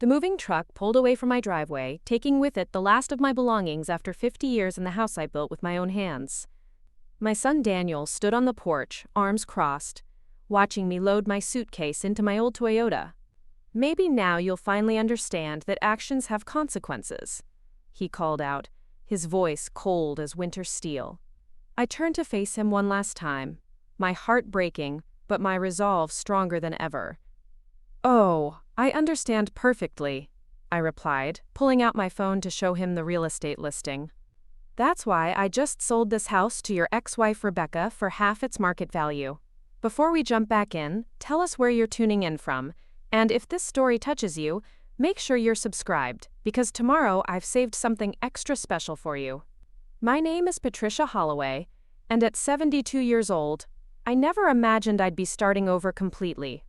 The moving truck pulled away from my driveway, taking with it the last of my belongings after 50 years in the house I built with my own hands. My son Daniel stood on the porch, arms crossed, watching me load my suitcase into my old Toyota. "Maybe now you'll finally understand that actions have consequences," he called out, his voice cold as winter steel. I turned to face him one last time, my heart breaking, but my resolve stronger than ever. "Oh, I understand perfectly," I replied, pulling out my phone to show him the real estate listing. "That's why I just sold this house to your ex-wife Rebecca for half its market value. Before we jump back in, tell us where you're tuning in from, and if this story touches you, make sure you're subscribed, because tomorrow I've saved something extra special for you." My name is Patricia Holloway, and at 72 years old, I never imagined I'd be starting over completely.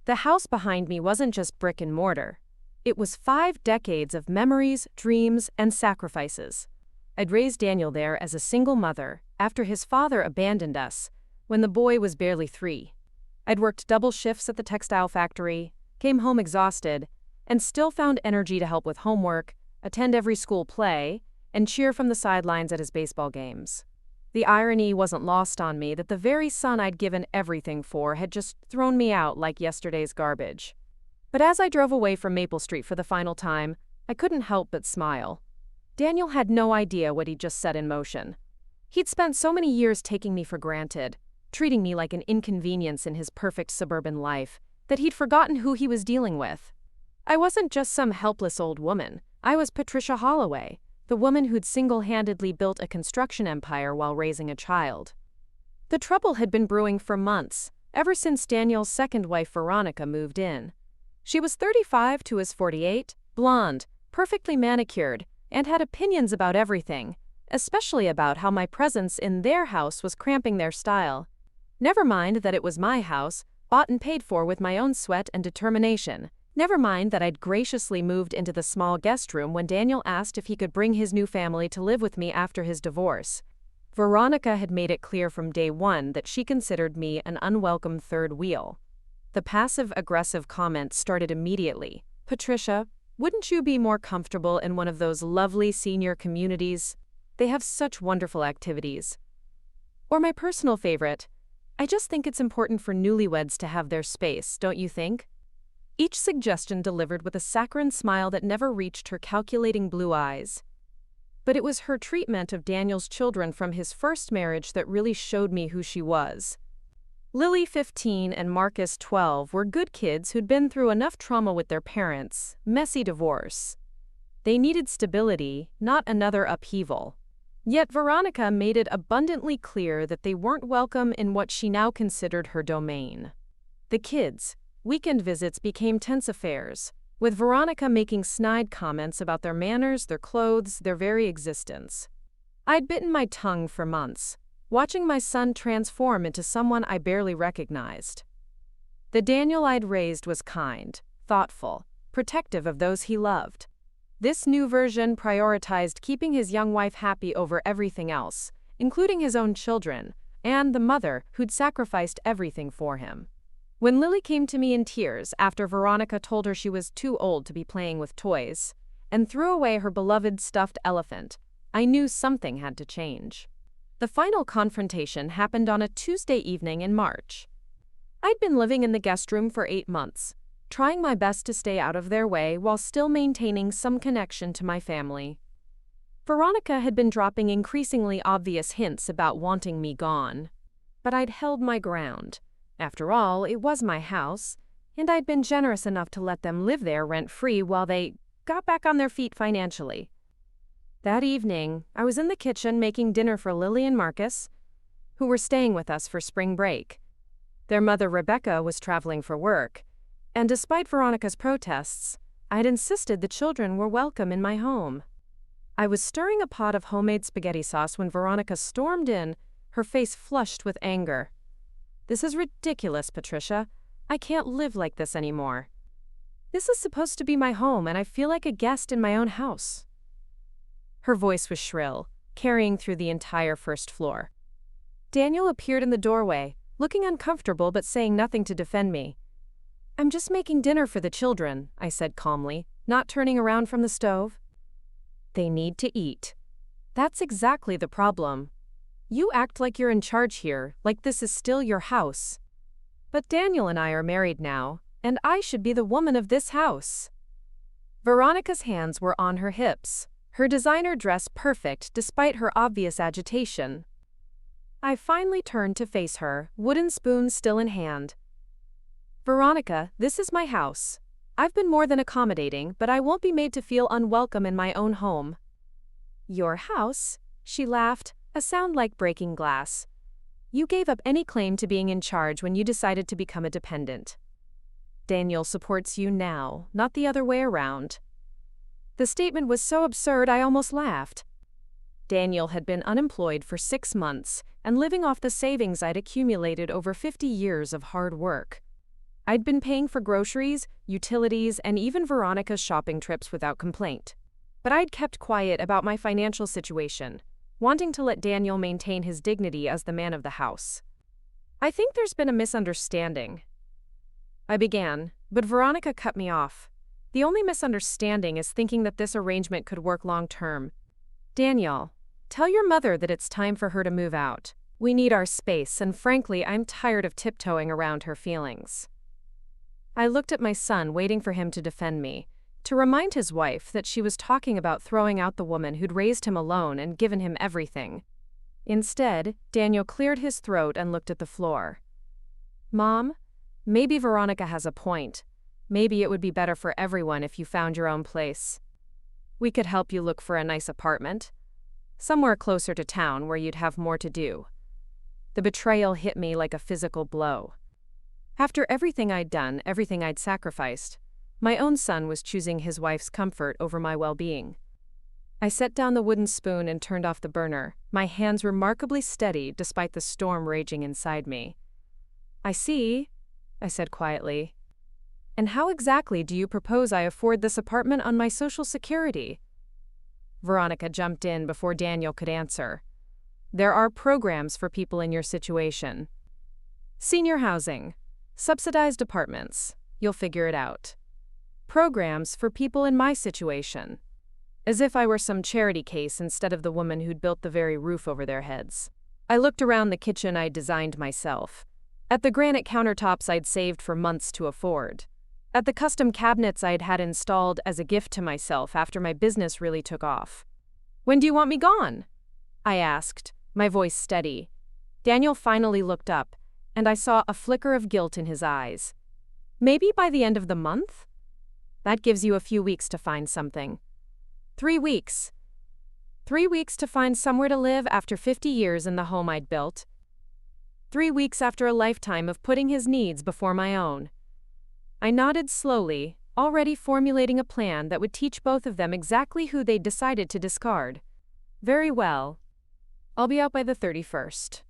The house behind me wasn't just brick and mortar. It was 5 decades of memories, dreams, and sacrifices. I'd raised Daniel there as a single mother after his father abandoned us when the boy was barely 3. I'd worked double shifts at the textile factory, came home exhausted, and still found energy to help with homework, attend every school play, and cheer from the sidelines at his baseball games. The irony wasn't lost on me that the very son I'd given everything for had just thrown me out like yesterday's garbage. But as I drove away from Maple Street for the final time, I couldn't help but smile. Daniel had no idea what he'd just set in motion. He'd spent so many years taking me for granted, treating me like an inconvenience in his perfect suburban life, that he'd forgotten who he was dealing with. I wasn't just some helpless old woman. I was Patricia Holloway, the woman who'd single-handedly built a construction empire while raising a child. The trouble had been brewing for months, ever since Daniel's second wife Veronica moved in. She was 35 to his 48, blonde, perfectly manicured, and had opinions about everything, especially about how my presence in their house was cramping their style. Never mind that it was my house, bought and paid for with my own sweat and determination. Never mind that I'd graciously moved into the small guest room when Daniel asked if he could bring his new family to live with me after his divorce. Veronica had made it clear from day one that she considered me an unwelcome third wheel. The passive-aggressive comments started immediately. "Patricia, wouldn't you be more comfortable in one of those lovely senior communities? They have such wonderful activities." Or my personal favorite, "I just think it's important for newlyweds to have their space, don't you think?" Each suggestion delivered with a saccharine smile that never reached her calculating blue eyes. But it was her treatment of Daniel's children from his first marriage that really showed me who she was. Lily, 15, and Marcus, 12, were good kids who'd been through enough trauma with their parents, messy divorce. They needed stability, not another upheaval. Yet Veronica made it abundantly clear that they weren't welcome in what she now considered her domain. The kids' weekend visits became tense affairs, with Veronica making snide comments about their manners, their clothes, their very existence. I'd bitten my tongue for months, watching my son transform into someone I barely recognized. The Daniel I'd raised was kind, thoughtful, protective of those he loved. This new version prioritized keeping his young wife happy over everything else, including his own children, and the mother who'd sacrificed everything for him. When Lily came to me in tears after Veronica told her she was too old to be playing with toys, and threw away her beloved stuffed elephant, I knew something had to change. The final confrontation happened on a Tuesday evening in March. I'd been living in the guest room for 8 months, trying my best to stay out of their way while still maintaining some connection to my family. Veronica had been dropping increasingly obvious hints about wanting me gone, but I'd held my ground. After all, it was my house, and I'd been generous enough to let them live there rent-free while they got back on their feet financially. That evening, I was in the kitchen making dinner for Lily and Marcus, who were staying with us for spring break. Their mother, Rebecca, was traveling for work, and despite Veronica's protests, I'd insisted the children were welcome in my home. I was stirring a pot of homemade spaghetti sauce when Veronica stormed in, her face flushed with anger. "This is ridiculous, Patricia. I can't live like this anymore. This is supposed to be my home, and I feel like a guest in my own house." Her voice was shrill, carrying through the entire first floor. Daniel appeared in the doorway, looking uncomfortable but saying nothing to defend me. I'm just making dinner for the children, I said calmly, not turning around from the stove. They need to eat. That's exactly the problem. You act like you're in charge here, like this is still your house. But Daniel and I are married now, and I should be the woman of this house. Veronica's hands were on her hips, her designer dress perfect despite her obvious agitation. I finally turned to face her, wooden spoon still in hand. Veronica, this is my house. I've been more than accommodating, but I won't be made to feel unwelcome in my own home. Your house? She laughed, a sound like breaking glass. You gave up any claim to being in charge when you decided to become a dependent. Daniel supports you now, not the other way around. The statement was so absurd I almost laughed. Daniel had been unemployed for 6 months and living off the savings I'd accumulated over 50 years of hard work. I'd been paying for groceries, utilities, and even Veronica's shopping trips without complaint. But I'd kept quiet about my financial situation, wanting to let Daniel maintain his dignity as the man of the house. I think there's been a misunderstanding. I began, but Veronica cut me off. The only misunderstanding is thinking that this arrangement could work long-term. Daniel, tell your mother that it's time for her to move out. We need our space, and frankly, I'm tired of tiptoeing around her feelings. I looked at my son, waiting for him to defend me, to remind his wife that she was talking about throwing out the woman who'd raised him alone and given him everything. Instead, Daniel cleared his throat and looked at the floor. Mom, maybe Veronica has a point. Maybe it would be better for everyone if you found your own place. We could help you look for a nice apartment. Somewhere closer to town where you'd have more to do. The betrayal hit me like a physical blow. After everything I'd done, everything I'd sacrificed, my own son was choosing his wife's comfort over my well-being. I set down the wooden spoon and turned off the burner, my hands remarkably steady despite the storm raging inside me. I see, I said quietly. And how exactly do you propose I afford this apartment on my Social Security? Veronica jumped in before Daniel could answer. There are programs for people in your situation. Senior housing. Subsidized apartments. You'll figure it out. Programs for people in my situation. As if I were some charity case instead of the woman who'd built the very roof over their heads. I looked around the kitchen I'd designed myself. At the granite countertops I'd saved for months to afford. At the custom cabinets I'd had installed as a gift to myself after my business really took off. When do you want me gone? I asked, my voice steady. Daniel finally looked up, and I saw a flicker of guilt in his eyes. Maybe by the end of the month? That gives you a few weeks to find something. 3 weeks. 3 weeks to find somewhere to live after 50 years in the home I'd built. 3 weeks after a lifetime of putting his needs before my own. I nodded slowly, already formulating a plan that would teach both of them exactly who they'd decided to discard. Very well. I'll be out by the 31st.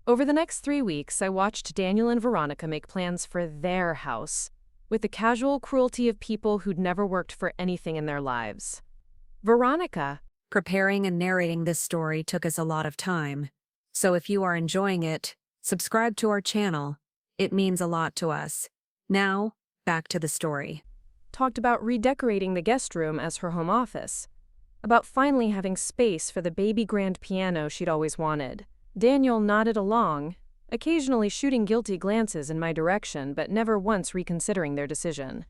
Over the next 3 weeks, I watched Daniel and Veronica make plans for their house, with the casual cruelty of people who'd never worked for anything in their lives. Veronica. Preparing and narrating this story took us a lot of time, so if you are enjoying it, subscribe to our channel. It means a lot to us. Now, back to the story. Talked about redecorating the guest room as her home office. About finally having space for the baby grand piano she'd always wanted. Daniel nodded along, occasionally shooting guilty glances in my direction but never once reconsidering their decision.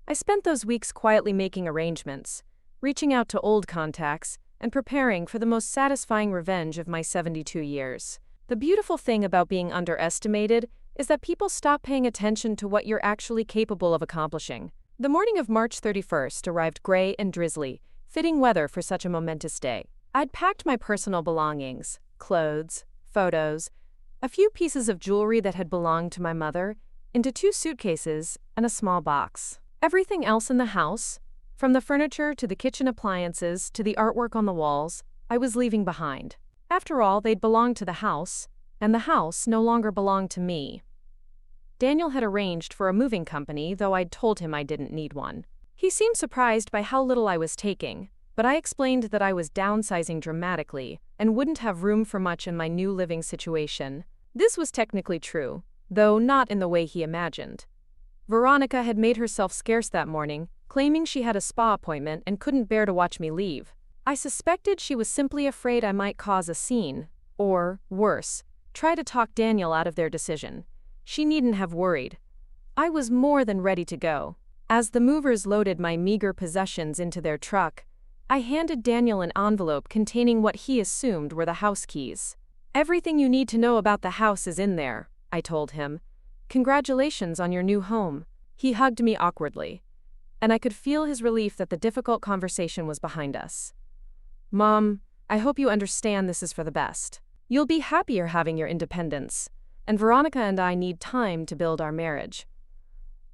I spent those weeks quietly making arrangements, reaching out to old contacts, and preparing for the most satisfying revenge of my 72 years. The beautiful thing about being underestimated is that people stop paying attention to what you're actually capable of accomplishing. The morning of March 31st arrived gray and drizzly, fitting weather for such a momentous day. I'd packed my personal belongings, clothes, photos, a few pieces of jewelry that had belonged to my mother, into 2 suitcases and a small box. Everything else in the house, from the furniture to the kitchen appliances to the artwork on the walls, I was leaving behind. After all, they'd belonged to the house, and the house no longer belonged to me. Daniel had arranged for a moving company, though I'd told him I didn't need one. He seemed surprised by how little I was taking, but I explained that I was downsizing dramatically and wouldn't have room for much in my new living situation. This was technically true, though not in the way he imagined. Veronica had made herself scarce that morning, claiming she had a spa appointment and couldn't bear to watch me leave. I suspected she was simply afraid I might cause a scene, or, worse, try to talk Daniel out of their decision. She needn't have worried. I was more than ready to go. As the movers loaded my meager possessions into their truck, I handed Daniel an envelope containing what he assumed were the house keys. "Everything you need to know about the house is in there," I told him. "Congratulations on your new home." He hugged me awkwardly, and I could feel his relief that the difficult conversation was behind us. "Mom, I hope you understand this is for the best. You'll be happier having your independence, and Veronica and I need time to build our marriage."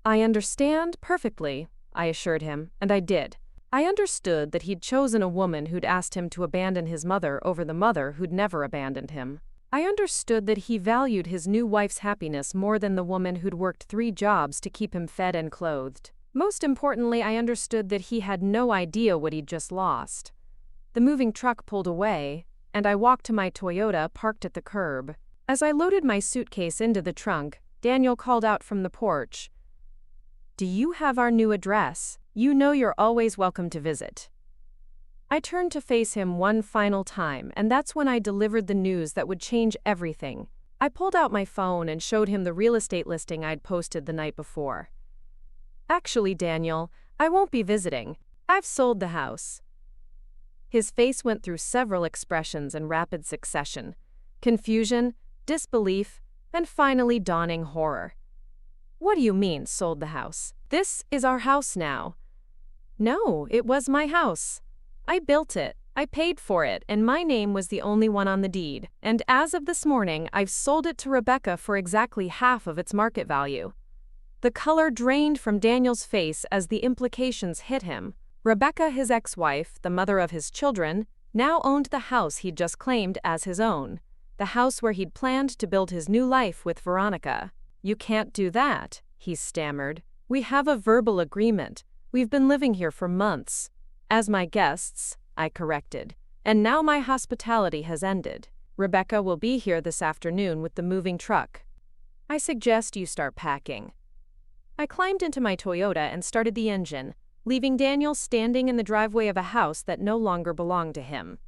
"I understand perfectly," I assured him, and I did. I understood that he'd chosen a woman who'd asked him to abandon his mother over the mother who'd never abandoned him. I understood that he valued his new wife's happiness more than the woman who'd worked 3 jobs to keep him fed and clothed. Most importantly, I understood that he had no idea what he'd just lost. The moving truck pulled away, and I walked to my Toyota parked at the curb. As I loaded my suitcase into the trunk, Daniel called out from the porch, "Do you have our new address? You know you're always welcome to visit." I turned to face him one final time, and that's when I delivered the news that would change everything. I pulled out my phone and showed him the real estate listing I'd posted the night before. "Actually, Daniel, I won't be visiting. I've sold the house." His face went through several expressions in rapid succession: confusion, disbelief, and finally dawning horror. "What do you mean, sold the house? This is our house now." "No, it was my house. I built it, I paid for it, and my name was the only one on the deed. And as of this morning, I've sold it to Rebecca for exactly half of its market value." The color drained from Daniel's face as the implications hit him. Rebecca, his ex-wife, the mother of his children, now owned the house he'd just claimed as his own, the house where he'd planned to build his new life with Veronica. "You can't do that," he stammered. "We have a verbal agreement. We've been living here for months." "As my guests," I corrected. "And now my hospitality has ended. Rebecca will be here this afternoon with the moving truck. I suggest you start packing." I climbed into my Toyota and started the engine, leaving Daniel standing in the driveway of a house that no longer belonged to him.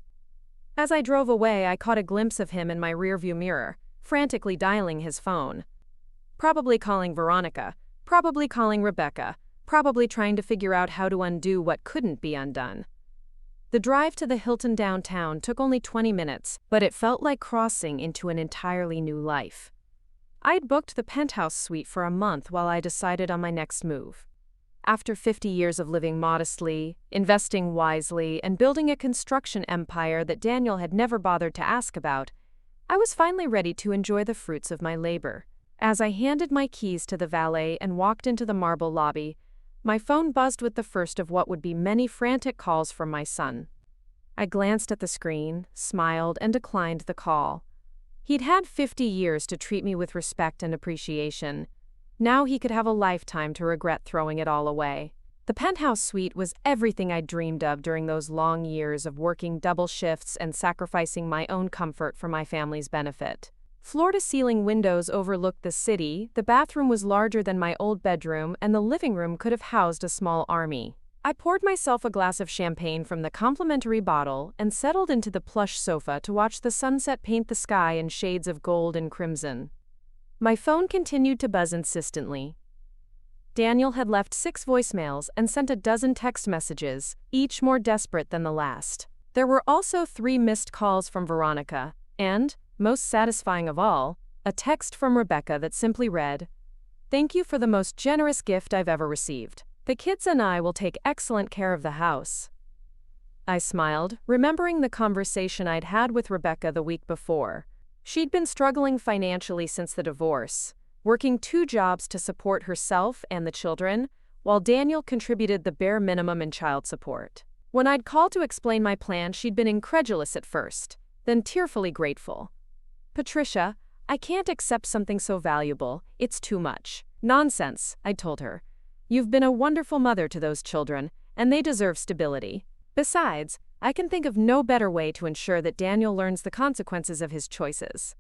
As I drove away, I caught a glimpse of him in my rearview mirror, frantically dialing his phone. Probably calling Veronica, probably calling Rebecca, probably trying to figure out how to undo what couldn't be undone. The drive to the Hilton downtown took only 20 minutes, but it felt like crossing into an entirely new life. I'd booked the penthouse suite for a month while I decided on my next move. After 50 years of living modestly, investing wisely, and building a construction empire that Daniel had never bothered to ask about, I was finally ready to enjoy the fruits of my labor. As I handed my keys to the valet and walked into the marble lobby, my phone buzzed with the first of what would be many frantic calls from my son. I glanced at the screen, smiled, and declined the call. He'd had 50 years to treat me with respect and appreciation. Now he could have a lifetime to regret throwing it all away. The penthouse suite was everything I'd dreamed of during those long years of working double shifts and sacrificing my own comfort for my family's benefit. Floor-to-ceiling windows overlooked the city, the bathroom was larger than my old bedroom, and the living room could have housed a small army. I poured myself a glass of champagne from the complimentary bottle and settled into the plush sofa to watch the sunset paint the sky in shades of gold and crimson. My phone continued to buzz insistently. Daniel had left 6 voicemails and sent a dozen text messages, each more desperate than the last. There were also 3 missed calls from Veronica, and, most satisfying of all, a text from Rebecca that simply read, "Thank you for the most generous gift I've ever received. The kids and I will take excellent care of the house." I smiled, remembering the conversation I'd had with Rebecca the week before. She'd been struggling financially since the divorce, working 2 jobs to support herself and the children, while Daniel contributed the bare minimum in child support. When I'd called to explain my plan, she'd been incredulous at first, then tearfully grateful. "Patricia, I can't accept something so valuable, it's too much." "Nonsense," I told her. "You've been a wonderful mother to those children, and they deserve stability. Besides, I can think of no better way to ensure that Daniel learns the consequences of his choices."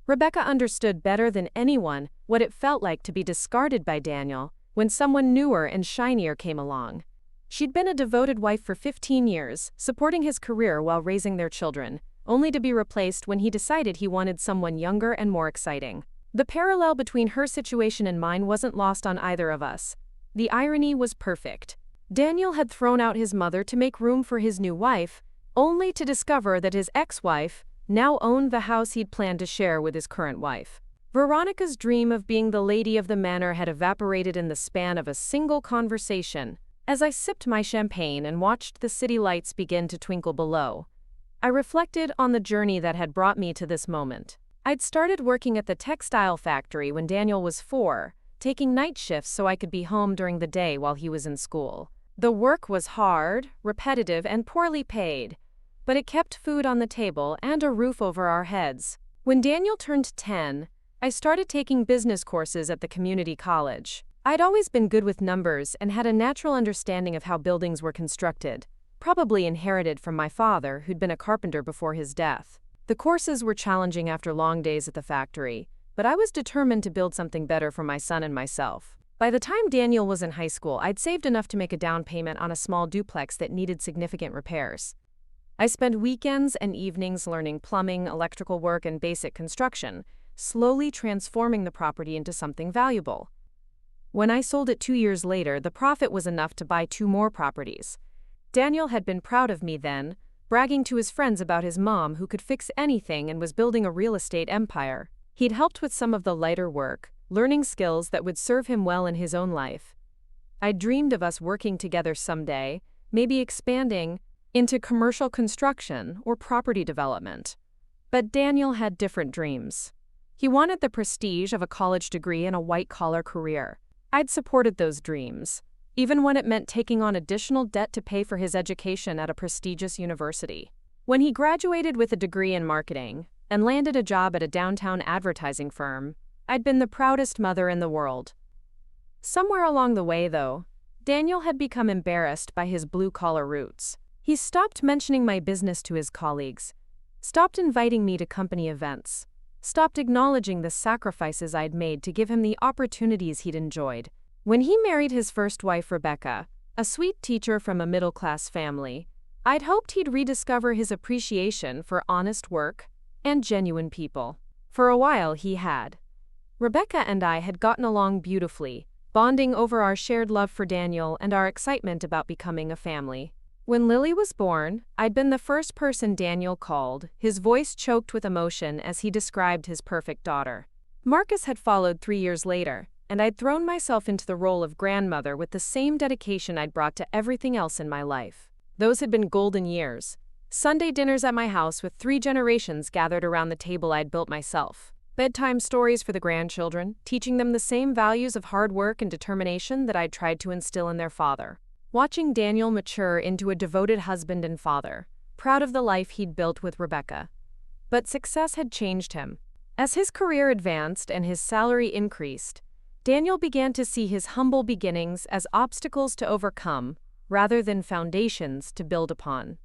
Rebecca understood better than anyone what it felt like to be discarded by Daniel when someone newer and shinier came along. She'd been a devoted wife for 15 years, supporting his career while raising their children, only to be replaced when he decided he wanted someone younger and more exciting. The parallel between her situation and mine wasn't lost on either of us. The irony was perfect. Daniel had thrown out his mother to make room for his new wife, only to discover that his ex-wife now owned the house he'd planned to share with his current wife. Veronica's dream of being the lady of the manor had evaporated in the span of a single conversation. As I sipped my champagne and watched the city lights begin to twinkle below, I reflected on the journey that had brought me to this moment. I'd started working at the textile factory when Daniel was 4, taking night shifts so I could be home during the day while he was in school. The work was hard, repetitive, and poorly paid, but it kept food on the table and a roof over our heads. When Daniel turned 10, I started taking business courses at the community college. I'd always been good with numbers and had a natural understanding of how buildings were constructed, probably inherited from my father, who'd been a carpenter before his death. The courses were challenging after long days at the factory, but I was determined to build something better for my son and myself. By the time Daniel was in high school, I'd saved enough to make a down payment on a small duplex that needed significant repairs. I spent weekends and evenings learning plumbing, electrical work, and basic construction, slowly transforming the property into something valuable. When I sold it 2 years later, the profit was enough to buy 2 more properties. Daniel had been proud of me then, bragging to his friends about his mom who could fix anything and was building a real estate empire. He'd helped with some of the lighter work, learning skills that would serve him well in his own life. I dreamed of us working together someday, maybe expanding into commercial construction or property development. But Daniel had different dreams. He wanted the prestige of a college degree and a white-collar career. I'd supported those dreams, even when it meant taking on additional debt to pay for his education at a prestigious university. When he graduated with a degree in marketing and landed a job at a downtown advertising firm, I'd been the proudest mother in the world. Somewhere along the way, though, Daniel had become embarrassed by his blue-collar roots. He stopped mentioning my business to his colleagues, stopped inviting me to company events, stopped acknowledging the sacrifices I'd made to give him the opportunities he'd enjoyed. When he married his first wife, Rebecca, a sweet teacher from a middle-class family, I'd hoped he'd rediscover his appreciation for honest work and genuine people. For a while, he had. Rebecca and I had gotten along beautifully, bonding over our shared love for Daniel and our excitement about becoming a family. When Lily was born, I'd been the first person Daniel called, his voice choked with emotion as he described his perfect daughter. Marcus had followed 3 years later, and I'd thrown myself into the role of grandmother with the same dedication I'd brought to everything else in my life. Those had been golden years. Sunday dinners at my house with 3 generations gathered around the table I'd built myself. Bedtime stories for the grandchildren, teaching them the same values of hard work and determination that I'd tried to instill in their father. Watching Daniel mature into a devoted husband and father, proud of the life he'd built with Rebecca. But success had changed him. As his career advanced and his salary increased, Daniel began to see his humble beginnings as obstacles to overcome, rather than foundations to build upon.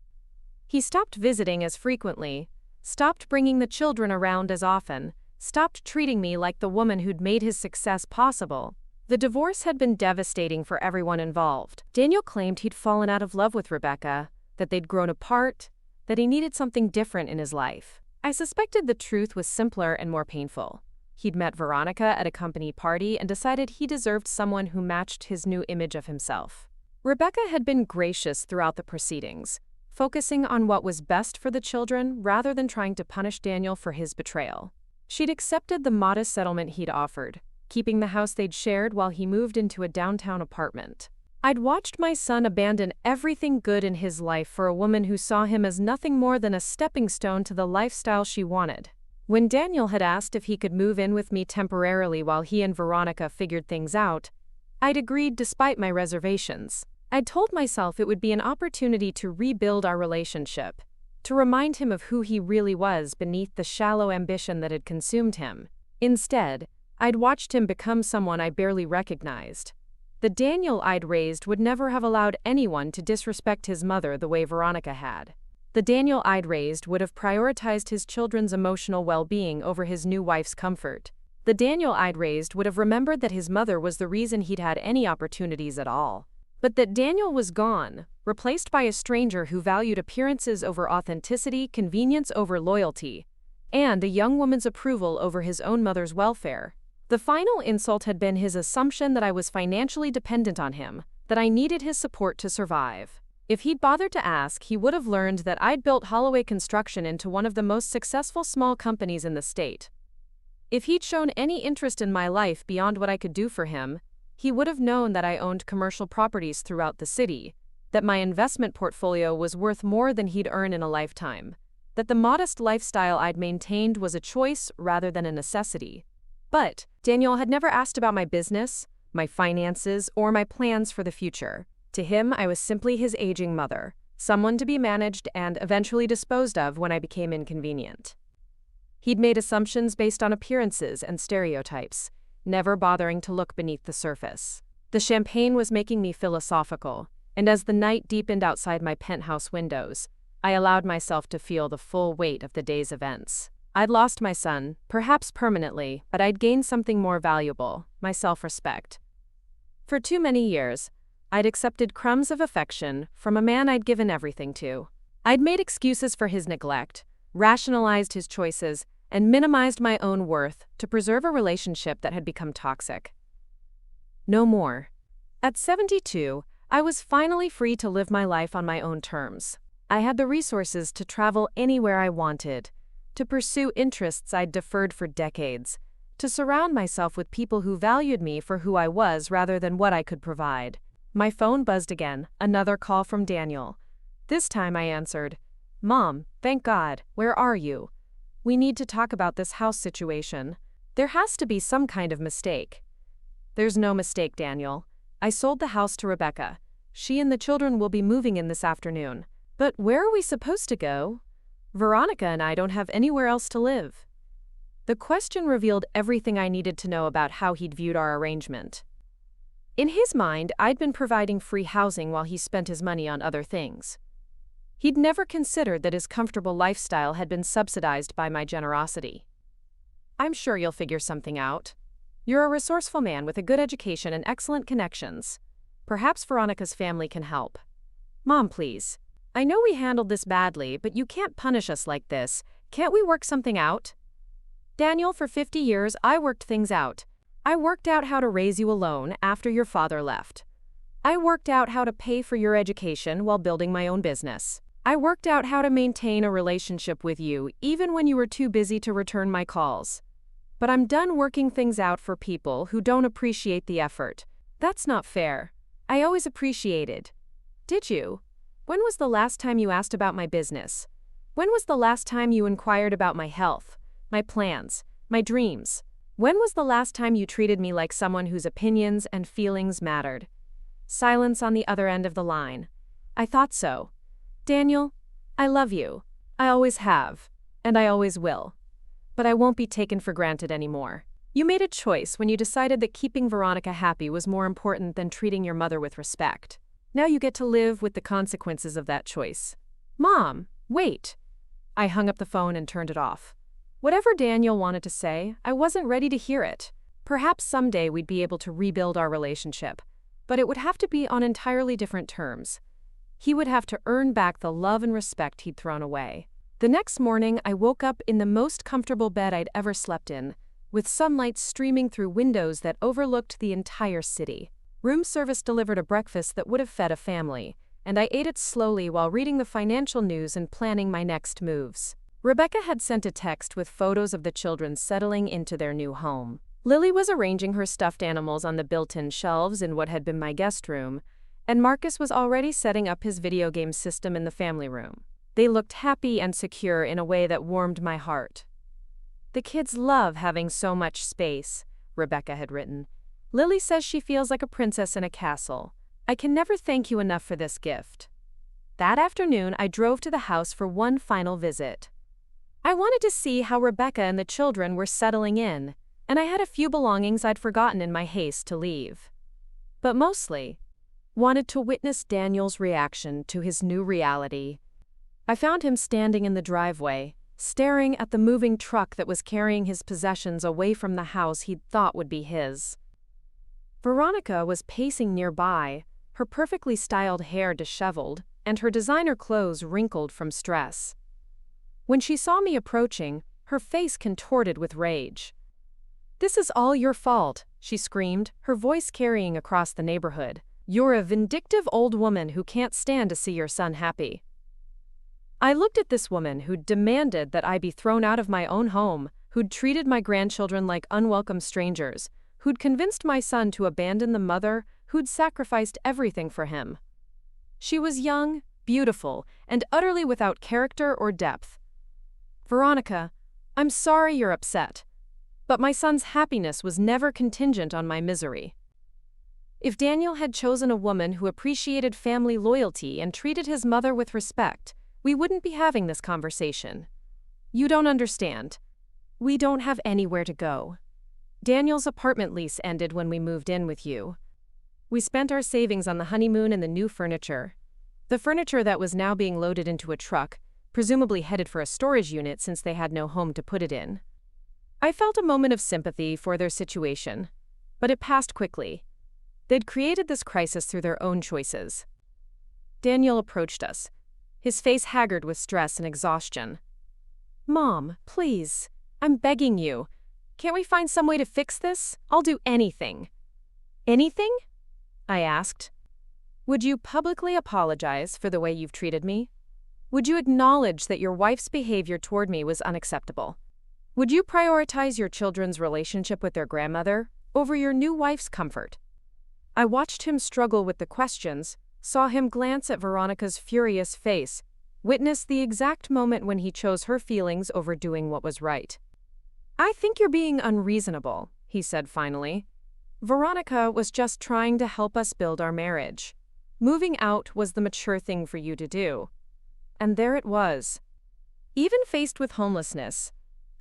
He stopped visiting as frequently, stopped bringing the children around as often, stopped treating me like the woman who'd made his success possible. The divorce had been devastating for everyone involved. Daniel claimed he'd fallen out of love with Rebecca, that they'd grown apart, that he needed something different in his life. I suspected the truth was simpler and more painful. He'd met Veronica at a company party and decided he deserved someone who matched his new image of himself. Rebecca had been gracious throughout the proceedings, focusing on what was best for the children rather than trying to punish Daniel for his betrayal. She'd accepted the modest settlement he'd offered, keeping the house they'd shared while he moved into a downtown apartment. I'd watched my son abandon everything good in his life for a woman who saw him as nothing more than a stepping stone to the lifestyle she wanted. When Daniel had asked if he could move in with me temporarily while he and Veronica figured things out, I'd agreed despite my reservations. I'd told myself it would be an opportunity to rebuild our relationship, to remind him of who he really was beneath the shallow ambition that had consumed him. Instead, I'd watched him become someone I barely recognized. The Daniel I'd raised would never have allowed anyone to disrespect his mother the way Veronica had. The Daniel I'd raised would have prioritized his children's emotional well-being over his new wife's comfort. The Daniel I'd raised would have remembered that his mother was the reason he'd had any opportunities at all. But that Daniel was gone, replaced by a stranger who valued appearances over authenticity, convenience over loyalty, and a young woman's approval over his own mother's welfare. The final insult had been his assumption that I was financially dependent on him, that I needed his support to survive. If he'd bothered to ask, he would have learned that I'd built Holloway Construction into one of the most successful small companies in the state. If he'd shown any interest in my life beyond what I could do for him, he would have known that I owned commercial properties throughout the city, that my investment portfolio was worth more than he'd earn in a lifetime, that the modest lifestyle I'd maintained was a choice rather than a necessity. But Daniel had never asked about my business, my finances, or my plans for the future. To him, I was simply his aging mother, someone to be managed and eventually disposed of when I became inconvenient. He'd made assumptions based on appearances and stereotypes, never bothering to look beneath the surface. The champagne was making me philosophical, and as the night deepened outside my penthouse windows, I allowed myself to feel the full weight of the day's events. I'd lost my son, perhaps permanently, but I'd gained something more valuable, my self-respect. For too many years, I'd accepted crumbs of affection from a man I'd given everything to. I'd made excuses for his neglect, rationalized his choices, and minimized my own worth to preserve a relationship that had become toxic. No more. At 72, I was finally free to live my life on my own terms. I had the resources to travel anywhere I wanted, to pursue interests I'd deferred for decades, to surround myself with people who valued me for who I was rather than what I could provide. My phone buzzed again, another call from Daniel. This time I answered. "Mom, thank God, where are you? We need to talk about this house situation. There has to be some kind of mistake." "There's no mistake, Daniel. I sold the house to Rebecca. She and the children will be moving in this afternoon. But where are we supposed to go? Veronica and I don't have anywhere else to live." The question revealed everything I needed to know about how he'd viewed our arrangement. In his mind, I'd been providing free housing while he spent his money on other things. He'd never considered that his comfortable lifestyle had been subsidized by my generosity. "I'm sure you'll figure something out. You're a resourceful man with a good education and excellent connections. Perhaps Veronica's family can help." "Mom, please. I know we handled this badly, but you can't punish us like this. Can't we work something out?" "Daniel, for 50 years, I worked things out. I worked out how to raise you alone after your father left. I worked out how to pay for your education while building my own business. I worked out how to maintain a relationship with you even when you were too busy to return my calls. But I'm done working things out for people who don't appreciate the effort. That's not fair. I always appreciated." "Did you? When was the last time you asked about my business? When was the last time you inquired about my health, my plans, my dreams? When was the last time you treated me like someone whose opinions and feelings mattered?" Silence on the other end of the line. "I thought so. Daniel, I love you. I always have, and I always will. But I won't be taken for granted anymore. You made a choice when you decided that keeping Veronica happy was more important than treating your mother with respect. Now you get to live with the consequences of that choice." "Mom, wait." I hung up the phone and turned it off. Whatever Daniel wanted to say, I wasn't ready to hear it. Perhaps someday we'd be able to rebuild our relationship, but it would have to be on entirely different terms. He would have to earn back the love and respect he'd thrown away. The next morning, I woke up in the most comfortable bed I'd ever slept in, with sunlight streaming through windows that overlooked the entire city. Room service delivered a breakfast that would have fed a family, and I ate it slowly while reading the financial news and planning my next moves. Rebecca had sent a text with photos of the children settling into their new home. Lily was arranging her stuffed animals on the built-in shelves in what had been my guest room, and Marcus was already setting up his video game system in the family room. They looked happy and secure in a way that warmed my heart. "The kids love having so much space," Rebecca had written. "Lily says she feels like a princess in a castle. I can never thank you enough for this gift." That afternoon, I drove to the house for one final visit. I wanted to see how Rebecca and the children were settling in, and I had a few belongings I'd forgotten in my haste to leave. But mostly, wanted to witness Daniel's reaction to his new reality. I found him standing in the driveway, staring at the moving truck that was carrying his possessions away from the house he'd thought would be his. Veronica was pacing nearby, her perfectly styled hair disheveled, and her designer clothes wrinkled from stress. When she saw me approaching, her face contorted with rage. "This is all your fault," she screamed, her voice carrying across the neighborhood. "You're a vindictive old woman who can't stand to see your son happy." I looked at this woman who'd demanded that I be thrown out of my own home, who'd treated my grandchildren like unwelcome strangers, who'd convinced my son to abandon the mother who'd sacrificed everything for him. She was young, beautiful, and utterly without character or depth. "Veronica, I'm sorry you're upset, but my son's happiness was never contingent on my misery. If Daniel had chosen a woman who appreciated family loyalty and treated his mother with respect, we wouldn't be having this conversation. You don't understand. We don't have anywhere to go. Daniel's apartment lease ended when we moved in with you. We spent our savings on the honeymoon and the new furniture. The furniture that was now being loaded into a truck, presumably headed for a storage unit since they had no home to put it in." I felt a moment of sympathy for their situation, but it passed quickly. They'd created this crisis through their own choices. Daniel approached us, his face haggard with stress and exhaustion. "Mom, please, I'm begging you. Can't we find some way to fix this? I'll do anything." "Anything?" I asked. "Would you publicly apologize for the way you've treated me? Would you acknowledge that your wife's behavior toward me was unacceptable? Would you prioritize your children's relationship with their grandmother over your new wife's comfort?" I watched him struggle with the questions, saw him glance at Veronica's furious face, witnessed the exact moment when he chose her feelings over doing what was right. "I think you're being unreasonable," he said finally. "Veronica was just trying to help us build our marriage. Moving out was the mature thing for you to do. And there it was." Even faced with homelessness,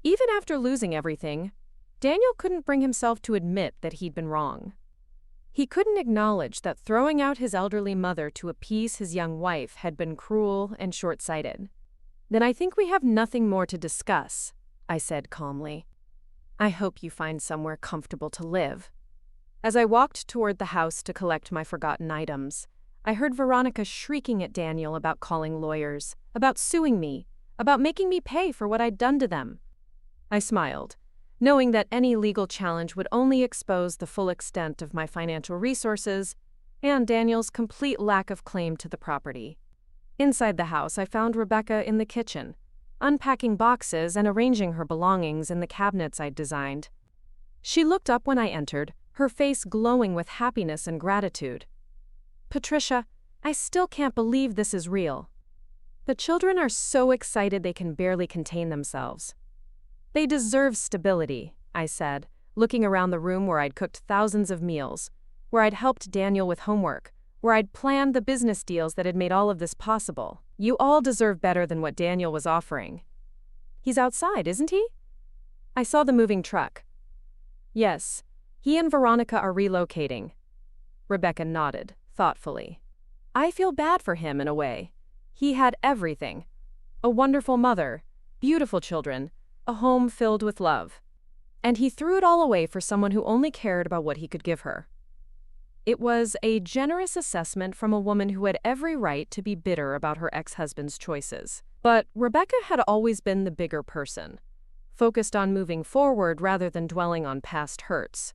even after losing everything, Daniel couldn't bring himself to admit that he'd been wrong. He couldn't acknowledge that throwing out his elderly mother to appease his young wife had been cruel and short-sighted. "Then I think we have nothing more to discuss," I said calmly. "I hope you find somewhere comfortable to live." As I walked toward the house to collect my forgotten items, I heard Veronica shrieking at Daniel about calling lawyers, about suing me, about making me pay for what I'd done to them. I smiled, knowing that any legal challenge would only expose the full extent of my financial resources and Daniel's complete lack of claim to the property. Inside the house, I found Rebecca in the kitchen, unpacking boxes and arranging her belongings in the cabinets I'd designed. She looked up when I entered, her face glowing with happiness and gratitude. "Patricia, I still can't believe this is real. The children are so excited they can barely contain themselves." "They deserve stability," I said, looking around the room where I'd cooked thousands of meals, where I'd helped Daniel with homework, where I'd planned the business deals that had made all of this possible. "You all deserve better than what Daniel was offering." "He's outside, isn't he?" I saw the moving truck. "Yes, he and Veronica are relocating." Rebecca nodded, thoughtfully. "I feel bad for him in a way. He had everything. A wonderful mother, beautiful children, a home filled with love. And he threw it all away for someone who only cared about what he could give her." It was a generous assessment from a woman who had every right to be bitter about her ex-husband's choices. But Rebecca had always been the bigger person, focused on moving forward rather than dwelling on past hurts.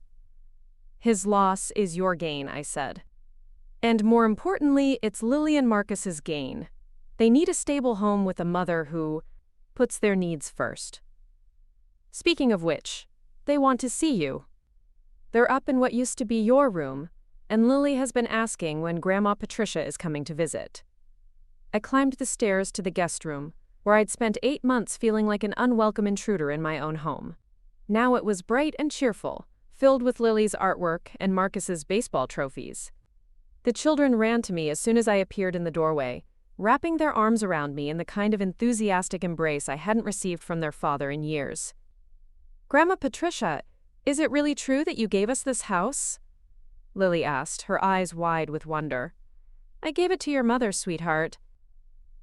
"His loss is your gain," I said. "And more importantly, it's Lily and Marcus's gain. They need a stable home with a mother who puts their needs first. Speaking of which, they want to see you. They're up in what used to be your room, and Lily has been asking when Grandma Patricia is coming to visit." I climbed the stairs to the guest room, where I'd spent 8 months feeling like an unwelcome intruder in my own home. Now it was bright and cheerful, filled with Lily's artwork and Marcus's baseball trophies. The children ran to me as soon as I appeared in the doorway, wrapping their arms around me in the kind of enthusiastic embrace I hadn't received from their father in years. "Grandma Patricia, is it really true that you gave us this house?" Lily asked, her eyes wide with wonder. "I gave it to your mother, sweetheart."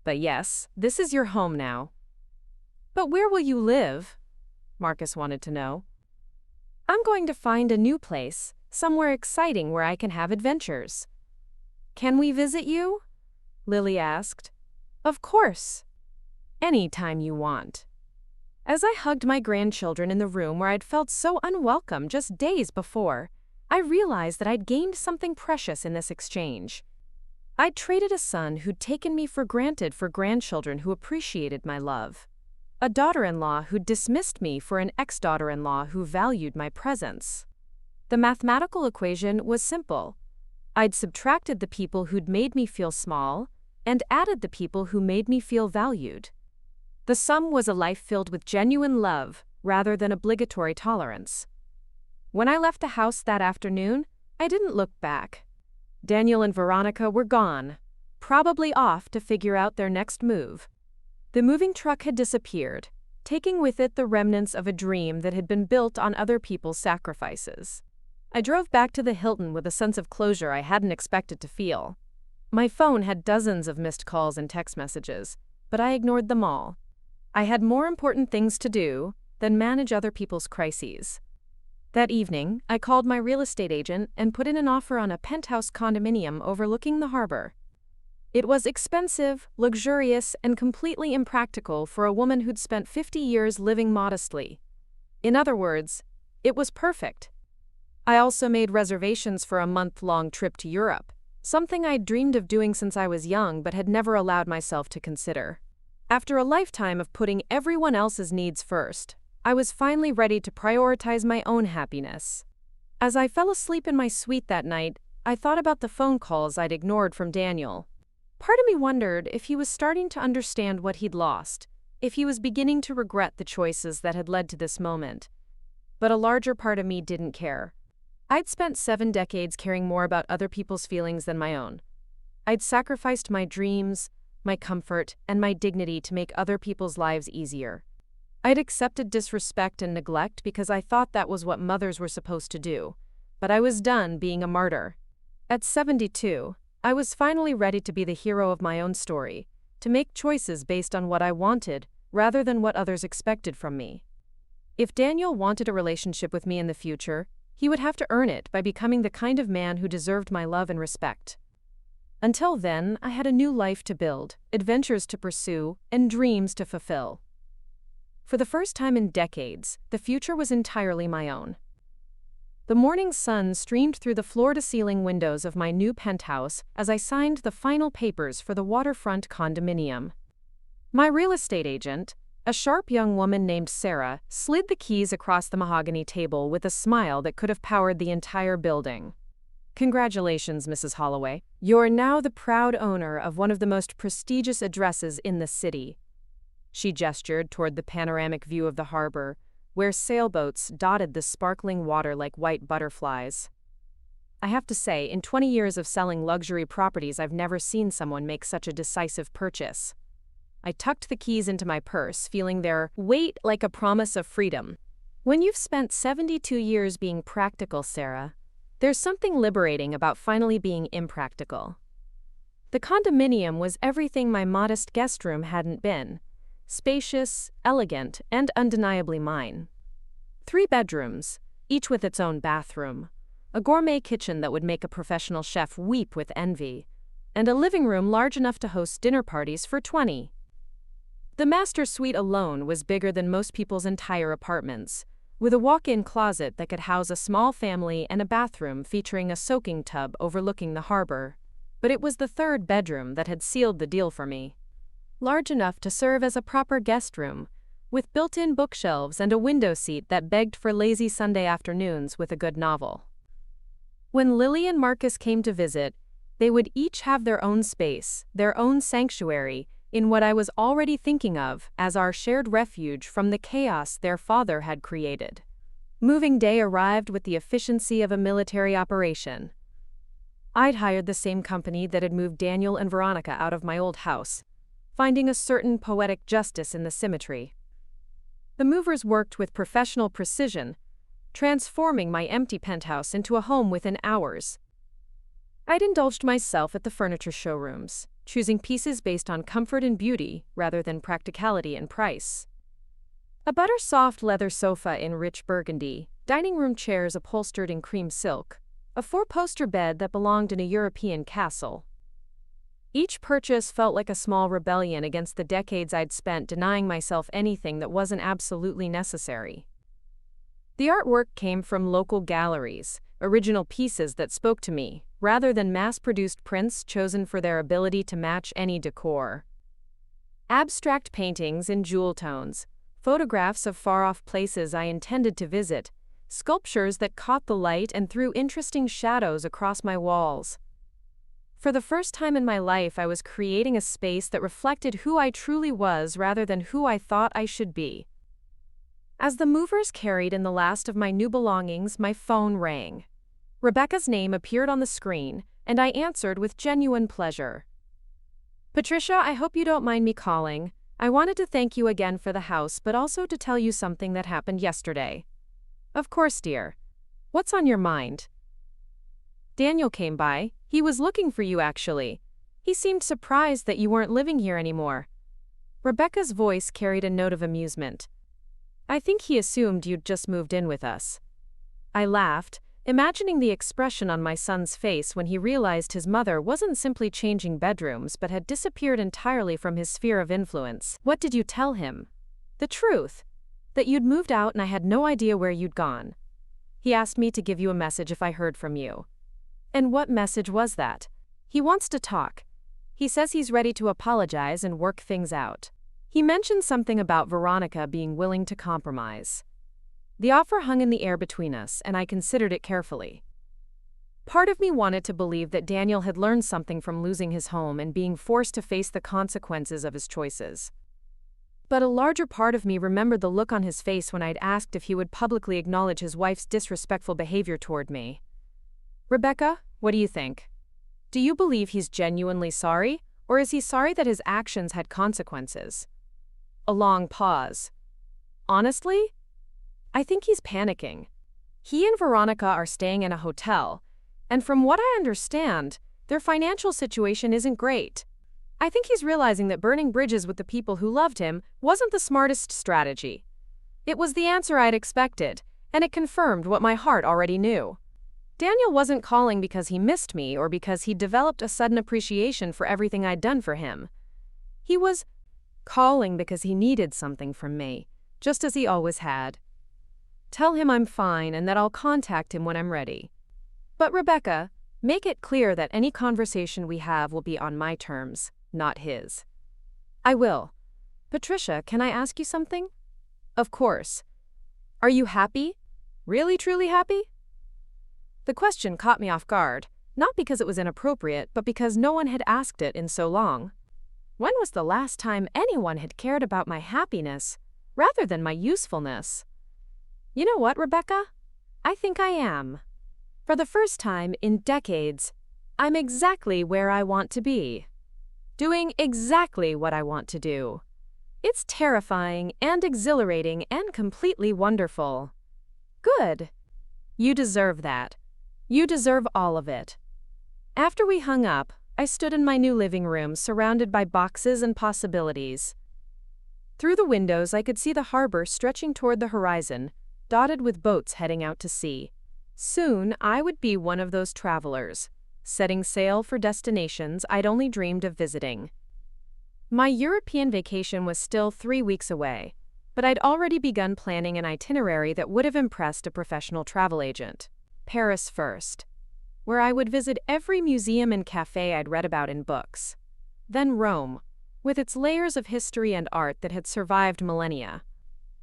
But yes, this is your home now. But where will you live? Marcus wanted to know. I'm going to find a new place, somewhere exciting where I can have adventures. Can we visit you? Lily asked. Of course. Any time you want. As I hugged my grandchildren in the room where I'd felt so unwelcome just days before, I realized that I'd gained something precious in this exchange. I'd traded a son who'd taken me for granted for grandchildren who appreciated my love. A daughter-in-law who'd dismissed me for an ex-daughter-in-law who valued my presence. The mathematical equation was simple. I'd subtracted the people who'd made me feel small and added the people who made me feel valued. The sum was a life filled with genuine love rather than obligatory tolerance. When I left the house that afternoon, I didn't look back. Daniel and Veronica were gone, probably off to figure out their next move. The moving truck had disappeared, taking with it the remnants of a dream that had been built on other people's sacrifices. I drove back to the Hilton with a sense of closure I hadn't expected to feel. My phone had dozens of missed calls and text messages, but I ignored them all. I had more important things to do than manage other people's crises. That evening, I called my real estate agent and put in an offer on a penthouse condominium overlooking the harbor. It was expensive, luxurious, and completely impractical for a woman who'd spent 50 years living modestly. In other words, it was perfect. I also made reservations for a month-long trip to Europe, something I'd dreamed of doing since I was young but had never allowed myself to consider. After a lifetime of putting everyone else's needs first, I was finally ready to prioritize my own happiness. As I fell asleep in my suite that night, I thought about the phone calls I'd ignored from Daniel. Part of me wondered if he was starting to understand what he'd lost, if he was beginning to regret the choices that had led to this moment. But a larger part of me didn't care. I'd spent 7 decades caring more about other people's feelings than my own. I'd sacrificed my dreams, my comfort, and my dignity to make other people's lives easier. I'd accepted disrespect and neglect because I thought that was what mothers were supposed to do, but I was done being a martyr. At 72, I was finally ready to be the hero of my own story, to make choices based on what I wanted rather than what others expected from me. If Daniel wanted a relationship with me in the future, he would have to earn it by becoming the kind of man who deserved my love and respect. Until then, I had a new life to build, adventures to pursue, and dreams to fulfill. For the first time in decades, the future was entirely my own. The morning sun streamed through the floor-to-ceiling windows of my new penthouse as I signed the final papers for the waterfront condominium. My real estate agent, a sharp young woman named Sarah, slid the keys across the mahogany table with a smile that could have powered the entire building. Congratulations, Mrs. Holloway. You're now the proud owner of one of the most prestigious addresses in the city. She gestured toward the panoramic view of the harbor, where sailboats dotted the sparkling water like white butterflies. I have to say, in 20 years of selling luxury properties, I've never seen someone make such a decisive purchase. I tucked the keys into my purse, feeling their weight like a promise of freedom. When you've spent 72 years being practical, Sarah, there's something liberating about finally being impractical. The condominium was everything my modest guest room hadn't been. Spacious, elegant, and undeniably mine. 3 bedrooms, each with its own bathroom, a gourmet kitchen that would make a professional chef weep with envy, and a living room large enough to host dinner parties for 20. The master suite alone was bigger than most people's entire apartments, with a walk-in closet that could house a small family and a bathroom featuring a soaking tub overlooking the harbor. But it was the 3rd bedroom that had sealed the deal for me. Large enough to serve as a proper guest room, with built-in bookshelves and a window seat that begged for lazy Sunday afternoons with a good novel. When Lily and Marcus came to visit, they would each have their own space, their own sanctuary, in what I was already thinking of as our shared refuge from the chaos their father had created. Moving day arrived with the efficiency of a military operation. I'd hired the same company that had moved Daniel and Veronica out of my old house, finding a certain poetic justice in the symmetry. The movers worked with professional precision, transforming my empty penthouse into a home within hours. I'd indulged myself at the furniture showrooms, choosing pieces based on comfort and beauty rather than practicality and price. A butter-soft leather sofa in rich burgundy, dining room chairs upholstered in cream silk, a four-poster bed that belonged in a European castle. Each purchase felt like a small rebellion against the decades I'd spent denying myself anything that wasn't absolutely necessary. The artwork came from local galleries, original pieces that spoke to me, rather than mass-produced prints chosen for their ability to match any decor. Abstract paintings in jewel tones, photographs of far-off places I intended to visit, sculptures that caught the light and threw interesting shadows across my walls. For the first time in my life, I was creating a space that reflected who I truly was rather than who I thought I should be. As the movers carried in the last of my new belongings, my phone rang. Rebecca's name appeared on the screen, and I answered with genuine pleasure. "Patricia, I hope you don't mind me calling. I wanted to thank you again for the house, but also to tell you something that happened yesterday." "Of course, dear. What's on your mind?" "Daniel came by. He was looking for you, actually. He seemed surprised that you weren't living here anymore." Rebecca's voice carried a note of amusement. "I think he assumed you'd just moved in with us." I laughed, imagining the expression on my son's face when he realized his mother wasn't simply changing bedrooms but had disappeared entirely from his sphere of influence. "What did you tell him?" "The truth. That you'd moved out and I had no idea where you'd gone. He asked me to give you a message if I heard from you." "And what message was that?" "He wants to talk. He says he's ready to apologize and work things out. He mentioned something about Veronica being willing to compromise." The offer hung in the air between us, and I considered it carefully. Part of me wanted to believe that Daniel had learned something from losing his home and being forced to face the consequences of his choices. But a larger part of me remembered the look on his face when I'd asked if he would publicly acknowledge his wife's disrespectful behavior toward me. "Rebecca, what do you think? Do you believe he's genuinely sorry, or is he sorry that his actions had consequences?" A long pause. "Honestly, I think he's panicking. He and Veronica are staying in a hotel, and from what I understand, their financial situation isn't great. I think he's realizing that burning bridges with the people who loved him wasn't the smartest strategy." It was the answer I'd expected, and it confirmed what my heart already knew. Daniel wasn't calling because he missed me or because he'd developed a sudden appreciation for everything I'd done for him. He was calling because he needed something from me, just as he always had. "Tell him I'm fine and that I'll contact him when I'm ready. But Rebecca, make it clear that any conversation we have will be on my terms, not his." "I will. Patricia, can I ask you something?" "Of course. Are you happy? Really, truly happy?" The question caught me off guard, not because it was inappropriate, but because no one had asked it in so long. When was the last time anyone had cared about my happiness, rather than my usefulness? "You know what, Rebecca? I think I am. For the first time in decades, I'm exactly where I want to be. Doing exactly what I want to do. It's terrifying and exhilarating and completely wonderful." "Good. You deserve that. You deserve all of it." After we hung up, I stood in my new living room surrounded by boxes and possibilities. Through the windows, I could see the harbor stretching toward the horizon, dotted with boats heading out to sea. Soon, I would be one of those travelers, setting sail for destinations I'd only dreamed of visiting. My European vacation was still 3 weeks away, but I'd already begun planning an itinerary that would have impressed a professional travel agent. Paris first, where I would visit every museum and cafe I'd read about in books. Then Rome, with its layers of history and art that had survived millennia.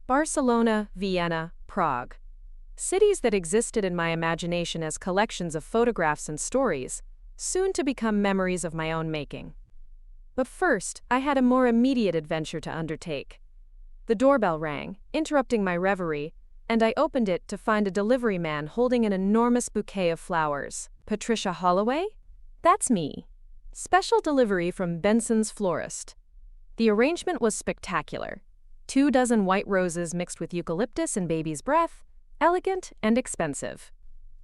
Barcelona, Vienna, Prague. Cities that existed in my imagination as collections of photographs and stories, soon to become memories of my own making. But first, I had a more immediate adventure to undertake. The doorbell rang, interrupting my reverie, and I opened it to find a delivery man holding an enormous bouquet of flowers. "Patricia Holloway? That's me. Special delivery from Benson's florist." The arrangement was spectacular. 24 white roses mixed with eucalyptus and baby's breath, elegant and expensive.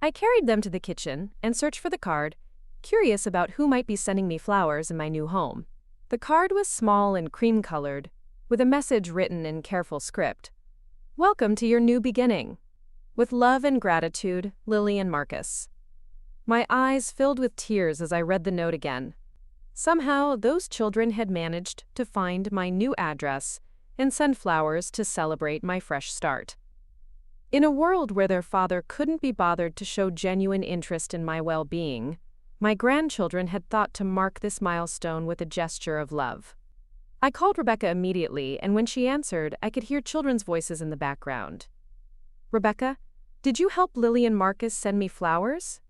I carried them to the kitchen and searched for the card, curious about who might be sending me flowers in my new home. The card was small and cream-colored, with a message written in careful script. "Welcome to your new beginning. With love and gratitude, Lily and Marcus." My eyes filled with tears as I read the note again. Somehow, those children had managed to find my new address and send flowers to celebrate my fresh start. In a world where their father couldn't be bothered to show genuine interest in my well-being, my grandchildren had thought to mark this milestone with a gesture of love. I called Rebecca immediately, and when she answered, I could hear children's voices in the background. "Rebecca, did you help Lily and Marcus send me flowers?"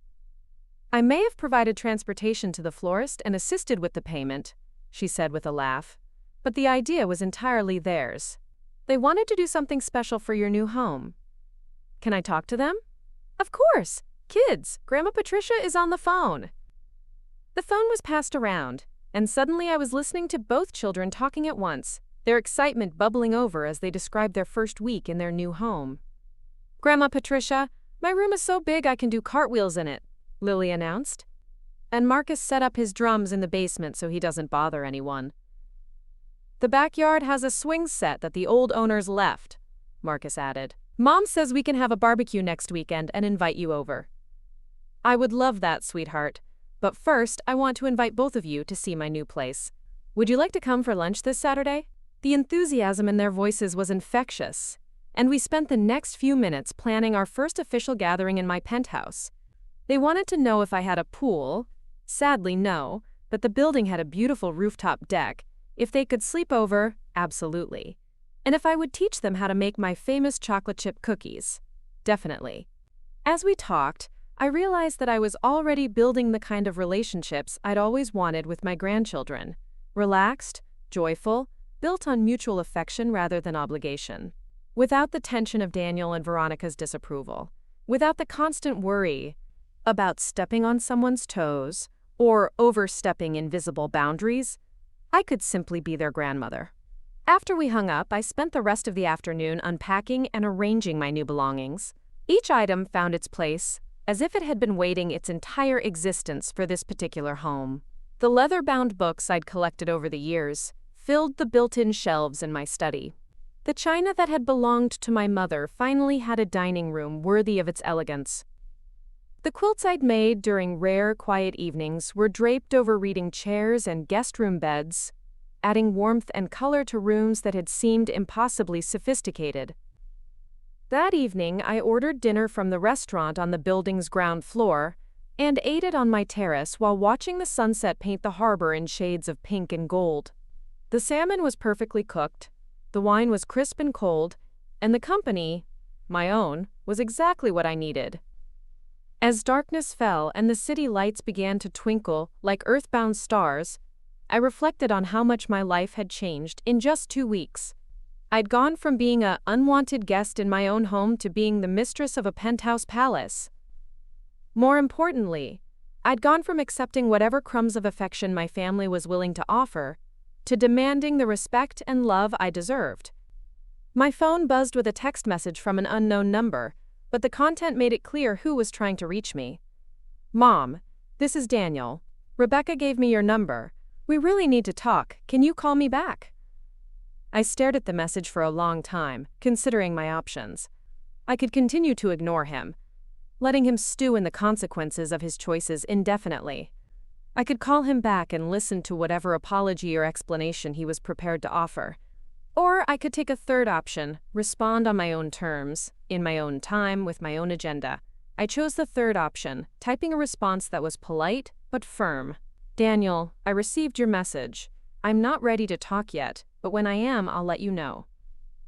"I may have provided transportation to the florist and assisted with the payment," she said with a laugh, "but the idea was entirely theirs. They wanted to do something special for your new home." "Can I talk to them?" "Of course! Kids, Grandma Patricia is on the phone." The phone was passed around, and suddenly I was listening to both children talking at once, their excitement bubbling over as they described their first week in their new home. "Grandma Patricia, my room is so big I can do cartwheels in it," Lily announced. "And Marcus set up his drums in the basement so he doesn't bother anyone." "The backyard has a swing set that the old owners left," Marcus added. "Mom says we can have a barbecue next weekend and invite you over." "I would love that, sweetheart. But first, I want to invite both of you to see my new place. Would you like to come for lunch this Saturday?" The enthusiasm in their voices was infectious, and we spent the next few minutes planning our first official gathering in my penthouse. They wanted to know if I had a pool. Sadly, no, but the building had a beautiful rooftop deck. If they could sleep over, absolutely. And if I would teach them how to make my famous chocolate chip cookies, definitely. As we talked, I realized that I was already building the kind of relationships I'd always wanted with my grandchildren. Relaxed, joyful, built on mutual affection rather than obligation. Without the tension of Daniel and Veronica's disapproval. Without the constant worry about stepping on someone's toes or overstepping invisible boundaries, I could simply be their grandmother. After we hung up, I spent the rest of the afternoon unpacking and arranging my new belongings. Each item found its place, as if it had been waiting its entire existence for this particular home. The leather-bound books I'd collected over the years filled the built-in shelves in my study. The china that had belonged to my mother finally had a dining room worthy of its elegance. The quilts I'd made during rare, quiet evenings were draped over reading chairs and guest room beds, adding warmth and color to rooms that had seemed impossibly sophisticated. That evening, I ordered dinner from the restaurant on the building's ground floor and ate it on my terrace while watching the sunset paint the harbor in shades of pink and gold. The salmon was perfectly cooked, the wine was crisp and cold, and the company, my own, was exactly what I needed. As darkness fell and the city lights began to twinkle like earthbound stars, I reflected on how much my life had changed in just 2 weeks. I'd gone from being an unwanted guest in my own home to being the mistress of a penthouse palace. More importantly, I'd gone from accepting whatever crumbs of affection my family was willing to offer to demanding the respect and love I deserved. My phone buzzed with a text message from an unknown number, but the content made it clear who was trying to reach me. "Mom, this is Daniel. Rebecca gave me your number. We really need to talk. Can you call me back?" I stared at the message for a long time, considering my options. I could continue to ignore him, letting him stew in the consequences of his choices indefinitely. I could call him back and listen to whatever apology or explanation he was prepared to offer. Or I could take a third option, respond on my own terms, in my own time, with my own agenda. I chose the third option, typing a response that was polite but firm. "Daniel, I received your message. I'm not ready to talk yet, but when I am, I'll let you know.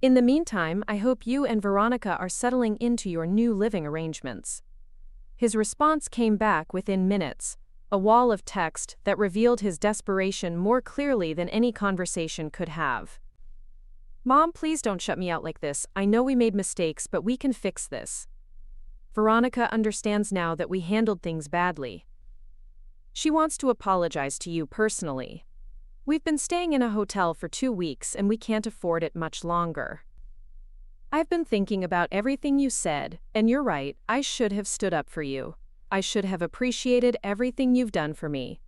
In the meantime, I hope you and Veronica are settling into your new living arrangements." His response came back within minutes, a wall of text that revealed his desperation more clearly than any conversation could have. "Mom, please don't shut me out like this. I know we made mistakes, but we can fix this. Veronica understands now that we handled things badly. She wants to apologize to you personally. We've been staying in a hotel for 2 weeks and we can't afford it much longer. I've been thinking about everything you said, and you're right, I should have stood up for you. I should have appreciated everything you've done for me.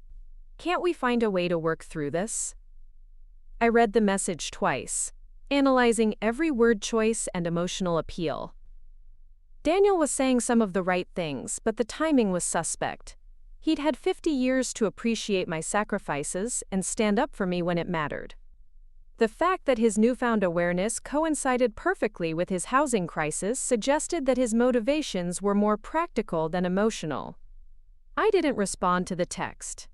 Can't we find a way to work through this? I read the message twice, analyzing every word choice and emotional appeal. Daniel was saying some of the right things, but the timing was suspect. He'd had 50 years to appreciate my sacrifices and stand up for me when it mattered. The fact that his newfound awareness coincided perfectly with his housing crisis suggested that his motivations were more practical than emotional. I didn't respond to the text.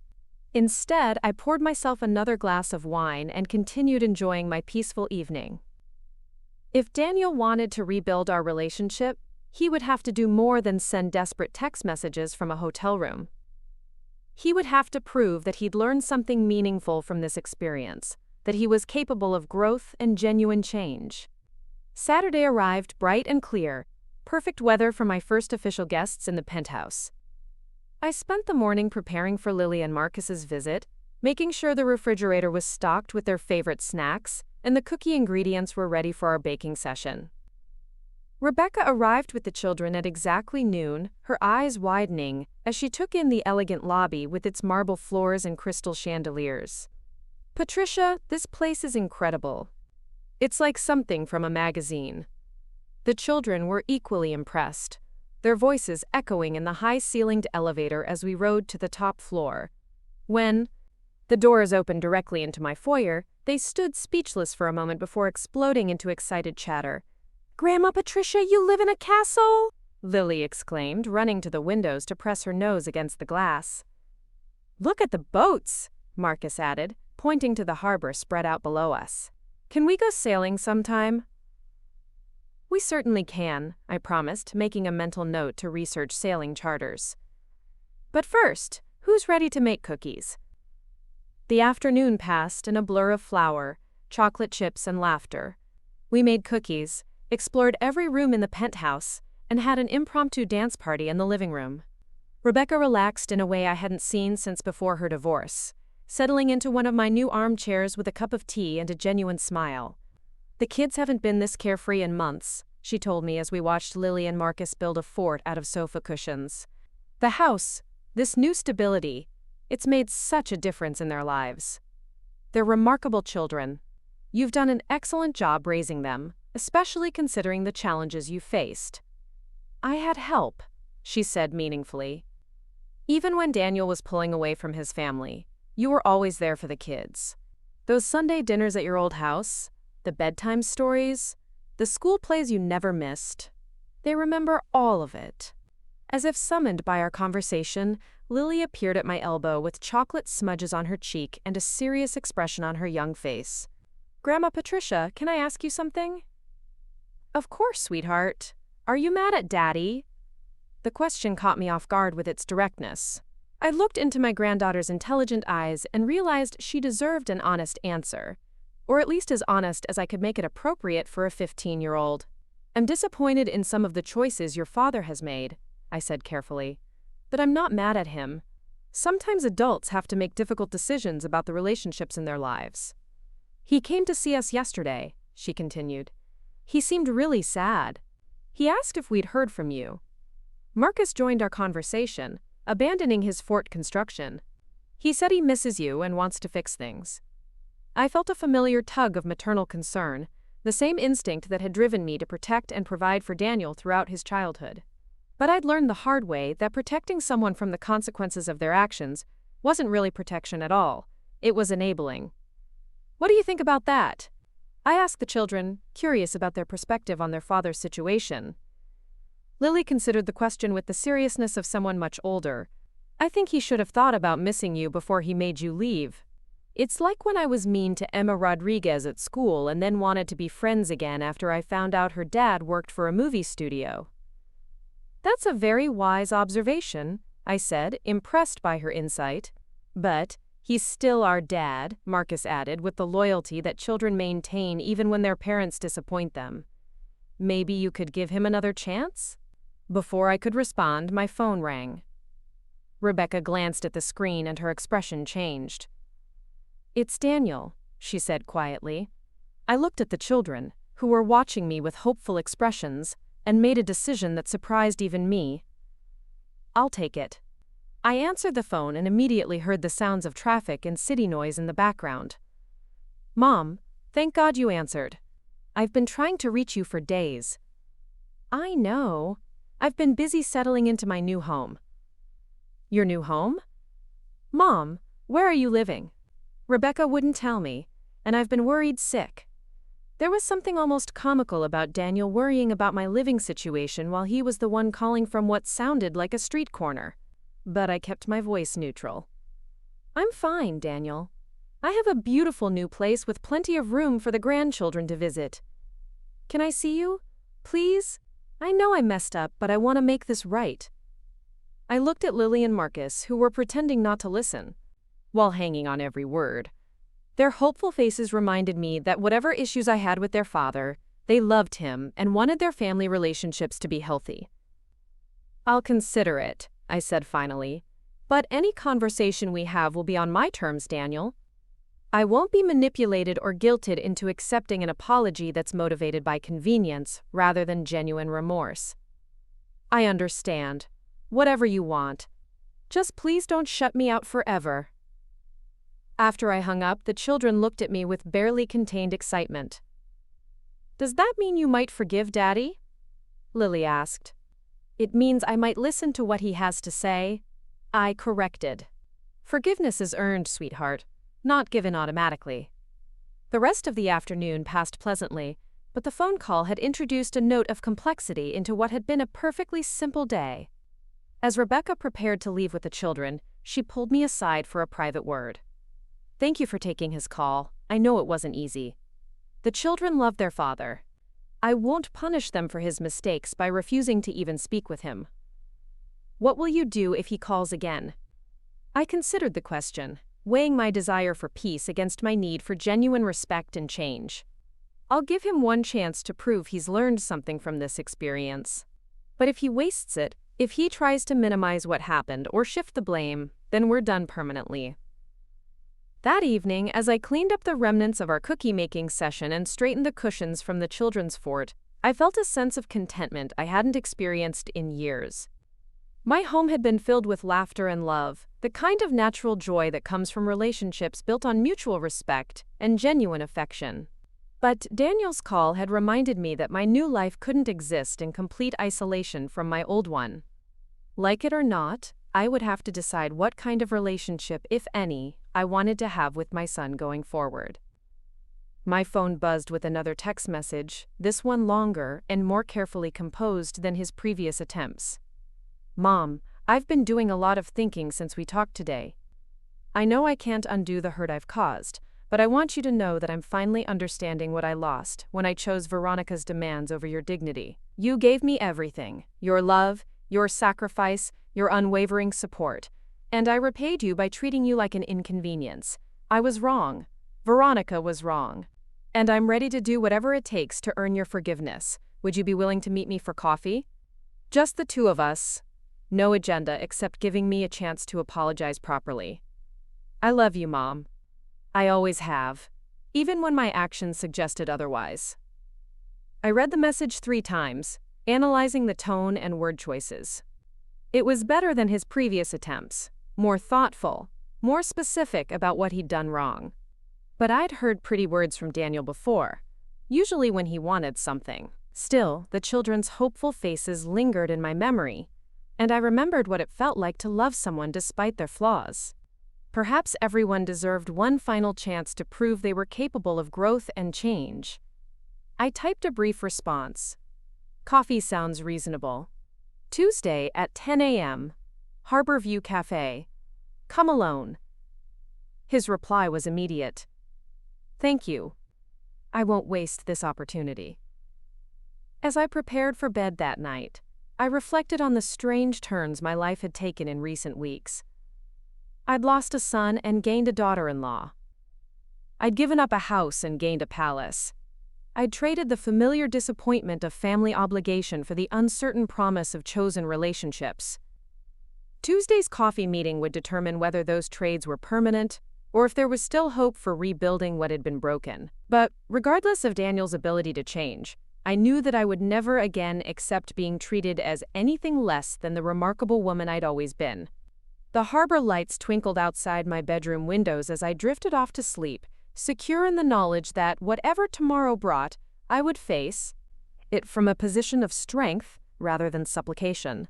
Instead, I poured myself another glass of wine and continued enjoying my peaceful evening. If Daniel wanted to rebuild our relationship, he would have to do more than send desperate text messages from a hotel room. He would have to prove that he'd learned something meaningful from this experience, that he was capable of growth and genuine change. Saturday arrived bright and clear, perfect weather for my first official guests in the penthouse. I spent the morning preparing for Lily and Marcus's visit, making sure the refrigerator was stocked with their favorite snacks and the cookie ingredients were ready for our baking session. Rebecca arrived with the children at exactly noon, her eyes widening as she took in the elegant lobby with its marble floors and crystal chandeliers. "Patricia, this place is incredible. It's like something from a magazine." The children were equally impressed, their voices echoing in the high-ceilinged elevator as we rode to the top floor. When the doors opened directly into my foyer, they stood speechless for a moment before exploding into excited chatter. "Grandma Patricia, you live in a castle?" Lily exclaimed, running to the windows to press her nose against the glass. "Look at the boats," Marcus added, pointing to the harbor spread out below us. "Can we go sailing sometime?" "We certainly can," I promised, making a mental note to research sailing charters. "But first, who's ready to make cookies?" The afternoon passed in a blur of flour, chocolate chips, and laughter. We made cookies, explored every room in the penthouse, and had an impromptu dance party in the living room. Rebecca relaxed in a way I hadn't seen since before her divorce, settling into one of my new armchairs with a cup of tea and a genuine smile. "The kids haven't been this carefree in months," she told me as we watched Lily and Marcus build a fort out of sofa cushions. "The house, this new stability, it's made such a difference in their lives. They're remarkable children. You've done an excellent job raising them, especially considering the challenges you faced." "I had help," she said meaningfully. "Even when Daniel was pulling away from his family, you were always there for the kids. Those Sunday dinners at your old house, the bedtime stories, the school plays you never missed. They remember all of it." As if summoned by our conversation, Lily appeared at my elbow with chocolate smudges on her cheek and a serious expression on her young face. "Grandma Patricia, can I ask you something?" "Of course, sweetheart. Are you mad at Daddy?" The question caught me off guard with its directness. I looked into my granddaughter's intelligent eyes and realized she deserved an honest answer, or at least as honest as I could make it appropriate for a 15-year-old. "I'm disappointed in some of the choices your father has made," I said carefully. "But I'm not mad at him. Sometimes adults have to make difficult decisions about the relationships in their lives." "He came to see us yesterday," she continued. "He seemed really sad. He asked if we'd heard from you. Marcus joined our conversation, abandoning his fort construction. He said he misses you and wants to fix things." I felt a familiar tug of maternal concern, the same instinct that had driven me to protect and provide for Daniel throughout his childhood. But I'd learned the hard way that protecting someone from the consequences of their actions wasn't really protection at all. It was enabling. "What do you think about that?" I asked the children, curious about their perspective on their father's situation. Lily considered the question with the seriousness of someone much older. "I think he should have thought about missing you before he made you leave. It's like when I was mean to Emma Rodriguez at school and then wanted to be friends again after I found out her dad worked for a movie studio." "That's a very wise observation," I said, impressed by her insight. "But he's still our dad," Marcus added with the loyalty that children maintain even when their parents disappoint them. "Maybe you could give him another chance?" Before I could respond, my phone rang. Rebecca glanced at the screen and her expression changed. "It's Daniel," she said quietly. I looked at the children, who were watching me with hopeful expressions, and made a decision that surprised even me. I'll take it. I answered the phone and immediately heard the sounds of traffic and city noise in the background. Mom, thank God you answered. I've been trying to reach you for days. I know. I've been busy settling into my new home. Your new home? Mom, where are you living? Rebecca wouldn't tell me, and I've been worried sick. There was something almost comical about Daniel worrying about my living situation while he was the one calling from what sounded like a street corner. But I kept my voice neutral. I'm fine, Daniel. I have a beautiful new place with plenty of room for the grandchildren to visit. Can I see you? Please? I know I messed up, but I want to make this right. I looked at Lily and Marcus, who were pretending not to listen, while hanging on every word. Their hopeful faces reminded me that whatever issues I had with their father, they loved him and wanted their family relationships to be healthy. I'll consider it, I said finally, but any conversation we have will be on my terms, Daniel. I won't be manipulated or guilted into accepting an apology that's motivated by convenience rather than genuine remorse. I understand. Whatever you want. Just please don't shut me out forever. After I hung up, the children looked at me with barely contained excitement. Does that mean you might forgive Daddy? Lily asked. It means I might listen to what he has to say. I corrected. Forgiveness is earned, sweetheart, not given automatically. The rest of the afternoon passed pleasantly, but the phone call had introduced a note of complexity into what had been a perfectly simple day. As Rebecca prepared to leave with the children, she pulled me aside for a private word. Thank you for taking his call. I know it wasn't easy. The children loved their father. I won't punish them for his mistakes by refusing to even speak with him. What will you do if he calls again? I considered the question, weighing my desire for peace against my need for genuine respect and change. I'll give him one chance to prove he's learned something from this experience. But if he wastes it, if he tries to minimize what happened or shift the blame, then we're done permanently. That evening, as I cleaned up the remnants of our cookie-making session and straightened the cushions from the children's fort, I felt a sense of contentment I hadn't experienced in years. My home had been filled with laughter and love, the kind of natural joy that comes from relationships built on mutual respect and genuine affection. But Daniel's call had reminded me that my new life couldn't exist in complete isolation from my old one. Like it or not, I would have to decide what kind of relationship, if any, I wanted to have with my son going forward. My phone buzzed with another text message, this one longer and more carefully composed than his previous attempts. Mom, I've been doing a lot of thinking since we talked today. I know I can't undo the hurt I've caused, but I want you to know that I'm finally understanding what I lost when I chose Veronica's demands over your dignity. You gave me everything, your love, your sacrifice, your unwavering support, and I repaid you by treating you like an inconvenience. I was wrong. Veronica was wrong. And I'm ready to do whatever it takes to earn your forgiveness. Would you be willing to meet me for coffee? Just the two of us. No agenda except giving me a chance to apologize properly. I love you, Mom. I always have, even when my actions suggested otherwise. I read the message 3 times, analyzing the tone and word choices. It was better than his previous attempts, more thoughtful, more specific about what he'd done wrong. But I'd heard pretty words from Daniel before, usually when he wanted something. Still, the children's hopeful faces lingered in my memory, and I remembered what it felt like to love someone despite their flaws. Perhaps everyone deserved one final chance to prove they were capable of growth and change. I typed a brief response. Coffee sounds reasonable. Tuesday at 10 a.m. Harbor View Cafe. Come alone. His reply was immediate. Thank you. I won't waste this opportunity. As I prepared for bed that night, I reflected on the strange turns my life had taken in recent weeks. I'd lost a son and gained a daughter-in-law. I'd given up a house and gained a palace. I'd traded the familiar disappointment of family obligation for the uncertain promise of chosen relationships. Tuesday's coffee meeting would determine whether those trades were permanent or if there was still hope for rebuilding what had been broken. But regardless of Daniel's ability to change, I knew that I would never again accept being treated as anything less than the remarkable woman I'd always been. The harbor lights twinkled outside my bedroom windows as I drifted off to sleep, secure in the knowledge that whatever tomorrow brought, I would face it from a position of strength rather than supplication.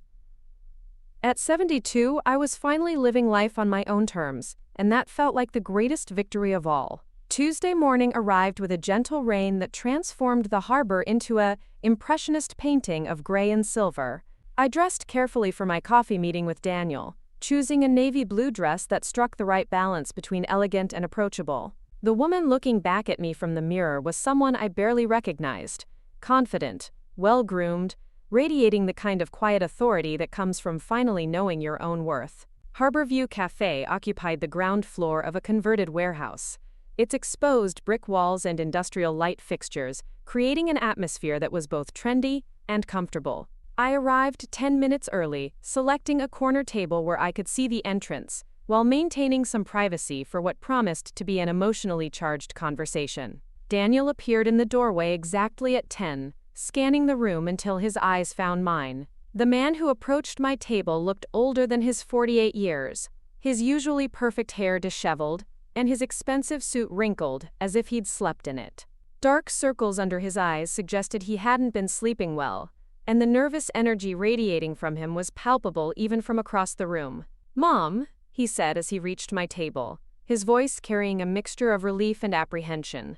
At 72, I was finally living life on my own terms, and that felt like the greatest victory of all. Tuesday morning arrived with a gentle rain that transformed the harbor into a impressionist painting of gray and silver. I dressed carefully for my coffee meeting with Daniel, choosing a navy blue dress that struck the right balance between elegant and approachable. The woman looking back at me from the mirror was someone I barely recognized, confident, well-groomed, radiating the kind of quiet authority that comes from finally knowing your own worth. Harborview Cafe occupied the ground floor of a converted warehouse, its exposed brick walls and industrial light fixtures creating an atmosphere that was both trendy and comfortable. I arrived 10 minutes early, selecting a corner table where I could see the entrance, while maintaining some privacy for what promised to be an emotionally charged conversation. Daniel appeared in the doorway exactly at 10, scanning the room until his eyes found mine. The man who approached my table looked older than his 48 years, his usually perfect hair disheveled, and his expensive suit wrinkled as if he'd slept in it. Dark circles under his eyes suggested he hadn't been sleeping well, and the nervous energy radiating from him was palpable even from across the room. "Mom," he said as he reached my table, his voice carrying a mixture of relief and apprehension.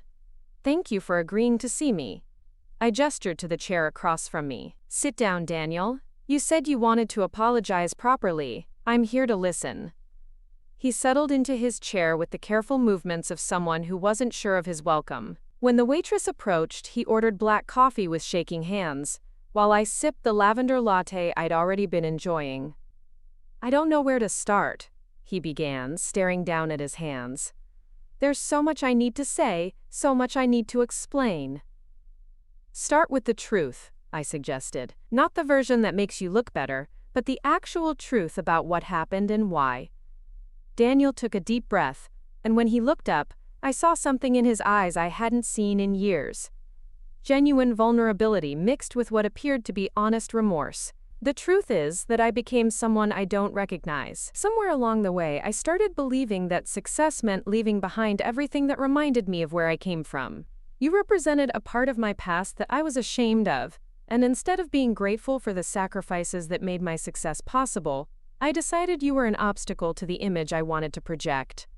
"Thank you for agreeing to see me." I gestured to the chair across from me. "Sit down, Daniel. You said you wanted to apologize properly. I'm here to listen." He settled into his chair with the careful movements of someone who wasn't sure of his welcome. When the waitress approached, he ordered black coffee with shaking hands, while I sipped the lavender latte I'd already been enjoying. "I don't know where to start," he began, staring down at his hands. "There's so much I need to say, so much I need to explain." "Start with the truth," I suggested. "Not the version that makes you look better, but the actual truth about what happened and why." Daniel took a deep breath, and when he looked up, I saw something in his eyes I hadn't seen in years. Genuine vulnerability mixed with what appeared to be honest remorse. "The truth is that I became someone I don't recognize. Somewhere along the way, I started believing that success meant leaving behind everything that reminded me of where I came from. You represented a part of my past that I was ashamed of, and instead of being grateful for the sacrifices that made my success possible, I decided you were an obstacle to the image I wanted to project."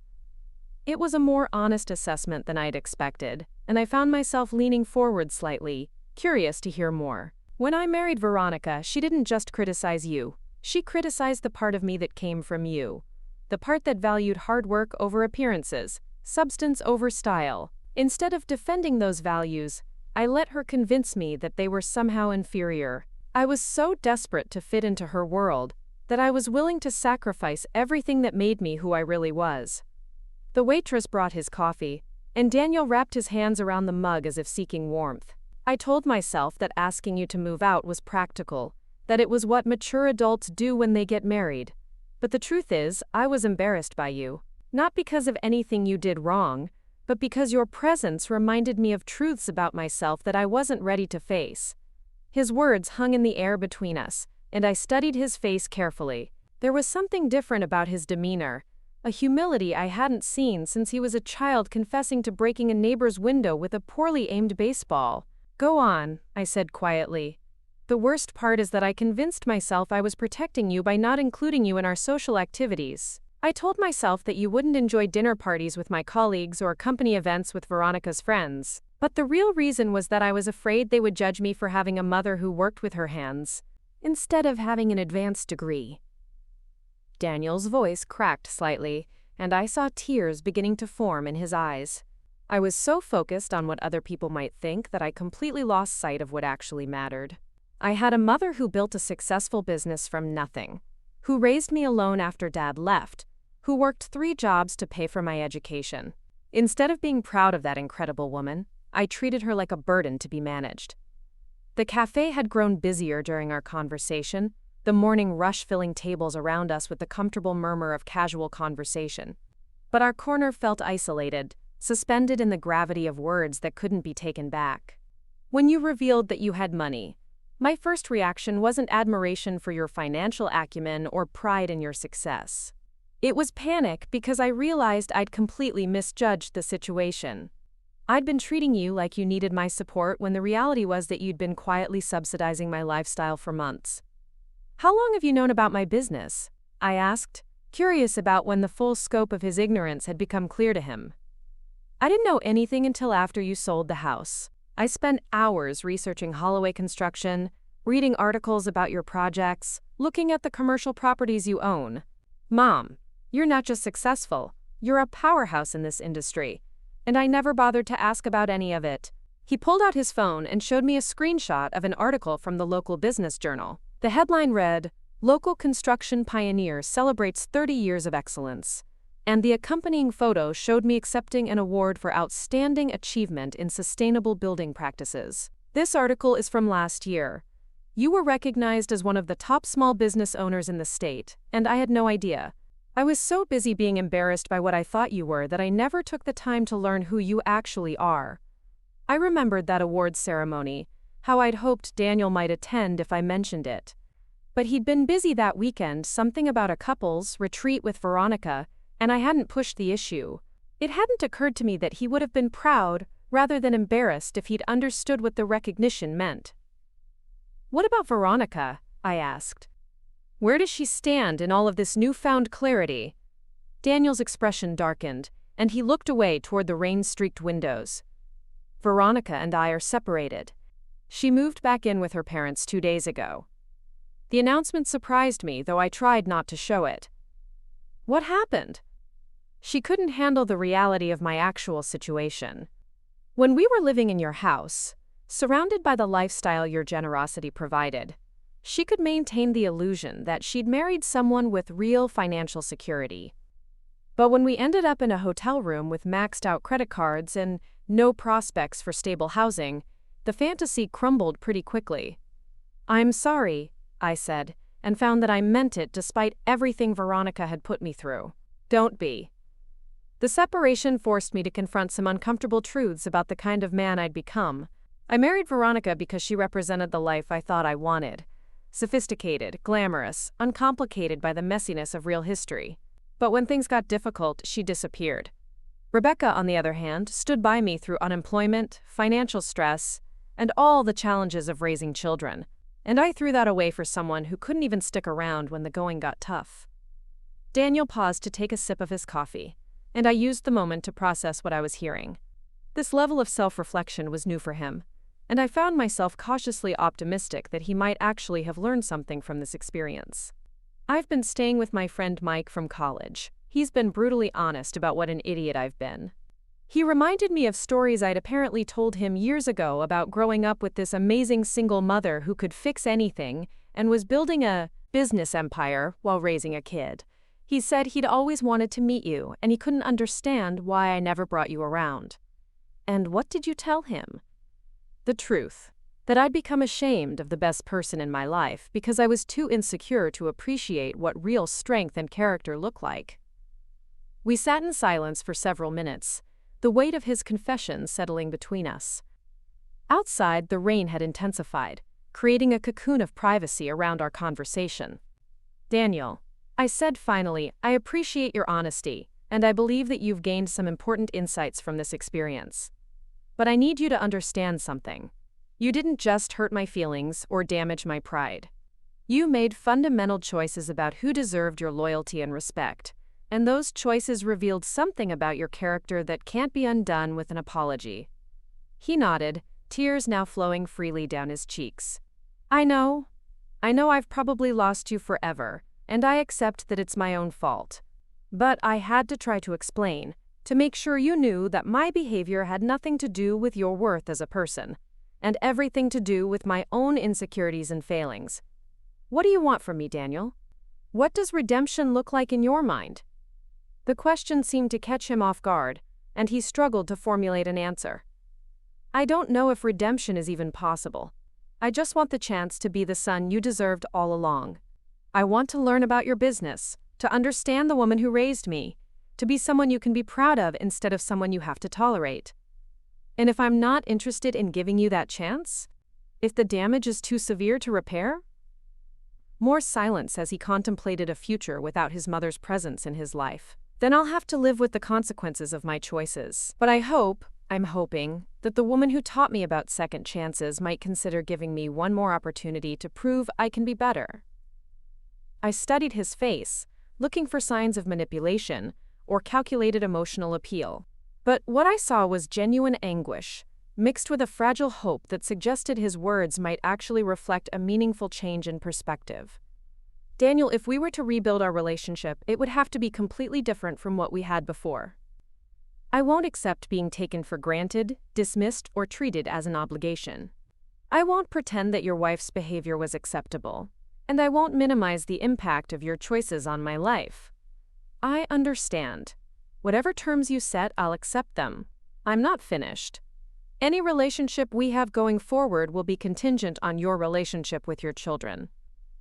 It was a more honest assessment than I'd expected, and I found myself leaning forward slightly, curious to hear more. "When I married Veronica, she didn't just criticize you. She criticized the part of me that came from you. The part that valued hard work over appearances, substance over style. Instead of defending those values, I let her convince me that they were somehow inferior. I was so desperate to fit into her world that I was willing to sacrifice everything that made me who I really was." The waitress brought his coffee, and Daniel wrapped his hands around the mug as if seeking warmth. "I told myself that asking you to move out was practical, that it was what mature adults do when they get married. But the truth is, I was embarrassed by you. Not because of anything you did wrong, but because your presence reminded me of truths about myself that I wasn't ready to face." His words hung in the air between us, and I studied his face carefully. There was something different about his demeanor, a humility I hadn't seen since he was a child confessing to breaking a neighbor's window with a poorly aimed baseball. "Go on," I said quietly. "The worst part is that I convinced myself I was protecting you by not including you in our social activities. I told myself that you wouldn't enjoy dinner parties with my colleagues or company events with Veronica's friends. But the real reason was that I was afraid they would judge me for having a mother who worked with her hands, instead of having an advanced degree." Daniel's voice cracked slightly, and I saw tears beginning to form in his eyes. I was so focused on what other people might think that I completely lost sight of what actually mattered. I had a mother who built a successful business from nothing, who raised me alone after Dad left, who worked 3 jobs to pay for my education. Instead of being proud of that incredible woman, I treated her like a burden to be managed. The cafe had grown busier during our conversation, the morning rush filling tables around us with the comfortable murmur of casual conversation. But our corner felt isolated, suspended in the gravity of words that couldn't be taken back. When you revealed that you had money, my first reaction wasn't admiration for your financial acumen or pride in your success. It was panic because I realized I'd completely misjudged the situation. I'd been treating you like you needed my support when the reality was that you'd been quietly subsidizing my lifestyle for months. "How long have you known about my business?" I asked, curious about when the full scope of his ignorance had become clear to him. "I didn't know anything until after you sold the house. I spent hours researching Holloway construction, reading articles about your projects, looking at the commercial properties you own. Mom, you're not just successful, you're a powerhouse in this industry. And I never bothered to ask about any of it." He pulled out his phone and showed me a screenshot of an article from the local business journal. The headline read, "Local Construction Pioneer Celebrates 30 Years of Excellence." And the accompanying photo showed me accepting an award for outstanding achievement in sustainable building practices. "This article is from last year. You were recognized as one of the top small business owners in the state, and I had no idea. I was so busy being embarrassed by what I thought you were that I never took the time to learn who you actually are." I remembered that awards ceremony, how I'd hoped Daniel might attend if I mentioned it. But he'd been busy that weekend, something about a couple's retreat with Veronica, and I hadn't pushed the issue. It hadn't occurred to me that he would have been proud rather than embarrassed if he'd understood what the recognition meant. "What about Veronica?" I asked. "Where does she stand in all of this newfound clarity?" Daniel's expression darkened, and he looked away toward the rain-streaked windows. "Veronica and I are separated. She moved back in with her parents 2 days ago." The announcement surprised me, though I tried not to show it. "What happened?" "She couldn't handle the reality of my actual situation. When we were living in your house, surrounded by the lifestyle your generosity provided, she could maintain the illusion that she'd married someone with real financial security. But when we ended up in a hotel room with maxed-out credit cards and no prospects for stable housing, the fantasy crumbled pretty quickly." "I'm sorry," I said, and found that I meant it despite everything Veronica had put me through. "Don't be." The separation forced me to confront some uncomfortable truths about the kind of man I'd become. I married Veronica because she represented the life I thought I wanted. Sophisticated, glamorous, uncomplicated by the messiness of real history. But when things got difficult, she disappeared. Rebecca, on the other hand, stood by me through unemployment, financial stress, and all the challenges of raising children. And I threw that away for someone who couldn't even stick around when the going got tough. Daniel paused to take a sip of his coffee, and I used the moment to process what I was hearing. This level of self-reflection was new for him, and I found myself cautiously optimistic that he might actually have learned something from this experience. "I've been staying with my friend Mike from college. He's been brutally honest about what an idiot I've been. He reminded me of stories I'd apparently told him years ago about growing up with this amazing single mother who could fix anything and was building a business empire while raising a kid. He said he'd always wanted to meet you, and he couldn't understand why I never brought you around." "And what did you tell him?" "The truth. That I'd become ashamed of the best person in my life because I was too insecure to appreciate what real strength and character look like." We sat in silence for several minutes, the weight of his confession settling between us. Outside, the rain had intensified, creating a cocoon of privacy around our conversation. "Daniel," I said finally, "I appreciate your honesty, and I believe that you've gained some important insights from this experience. But I need you to understand something. You didn't just hurt my feelings or damage my pride. You made fundamental choices about who deserved your loyalty and respect, and those choices revealed something about your character that can't be undone with an apology." He nodded, tears now flowing freely down his cheeks. I know I've probably lost you forever, and I accept that it's my own fault. But I had to try to explain, to make sure you knew that my behavior had nothing to do with your worth as a person, and everything to do with my own insecurities and failings. What do you want from me, Daniel? What does redemption look like in your mind?" The question seemed to catch him off guard, and he struggled to formulate an answer. "I don't know if redemption is even possible. I just want the chance to be the son you deserved all along. I want to learn about your business, to understand the woman who raised me, to be someone you can be proud of instead of someone you have to tolerate." And if I'm not interested in giving you that chance? If the damage is too severe to repair? More silence as he contemplated a future without his mother's presence in his life. Then I'll have to live with the consequences of my choices. But I'm hoping, that the woman who taught me about second chances might consider giving me one more opportunity to prove I can be better. I studied his face, looking for signs of manipulation or calculated emotional appeal. But what I saw was genuine anguish, mixed with a fragile hope that suggested his words might actually reflect a meaningful change in perspective. Daniel, if we were to rebuild our relationship, it would have to be completely different from what we had before. I won't accept being taken for granted, dismissed, or treated as an obligation. I won't pretend that your wife's behavior was acceptable, and I won't minimize the impact of your choices on my life. I understand. Whatever terms you set, I'll accept them. I'm not finished. Any relationship we have going forward will be contingent on your relationship with your children.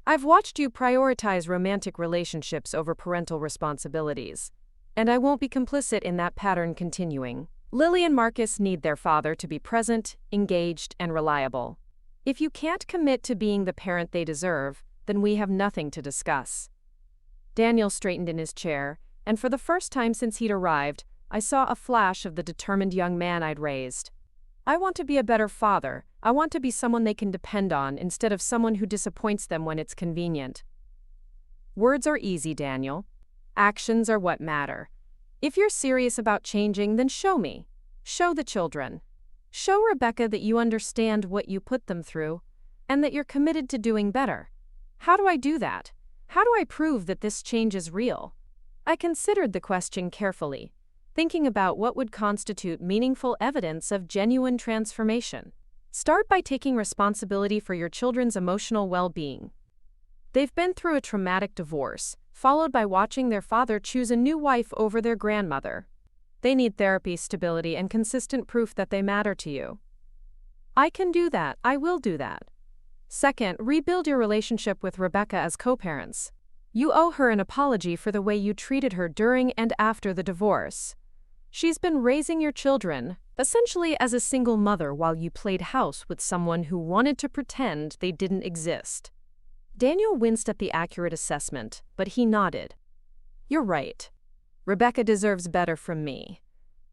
I've watched you prioritize romantic relationships over parental responsibilities, and I won't be complicit in that pattern continuing. Lily and Marcus need their father to be present, engaged, and reliable. If you can't commit to being the parent they deserve, then we have nothing to discuss. Daniel straightened in his chair, and for the first time since he'd arrived, I saw a flash of the determined young man I'd raised. I want to be a better father. I want to be someone they can depend on instead of someone who disappoints them when it's convenient. Words are easy, Daniel. Actions are what matter. If you're serious about changing, then show me. Show the children. Show Rebecca that you understand what you put them through, and that you're committed to doing better. How do I do that? How do I prove that this change is real? I considered the question carefully, thinking about what would constitute meaningful evidence of genuine transformation. Start by taking responsibility for your children's emotional well-being. They've been through a traumatic divorce, followed by watching their father choose a new wife over their grandmother. They need therapy, stability, and consistent proof that they matter to you. I can do that. I will do that. Second, rebuild your relationship with Rebecca as co-parents. You owe her an apology for the way you treated her during and after the divorce. She's been raising your children, essentially as a single mother, while you played house with someone who wanted to pretend they didn't exist. Daniel winced at the accurate assessment, but he nodded. You're right. Rebecca deserves better from me.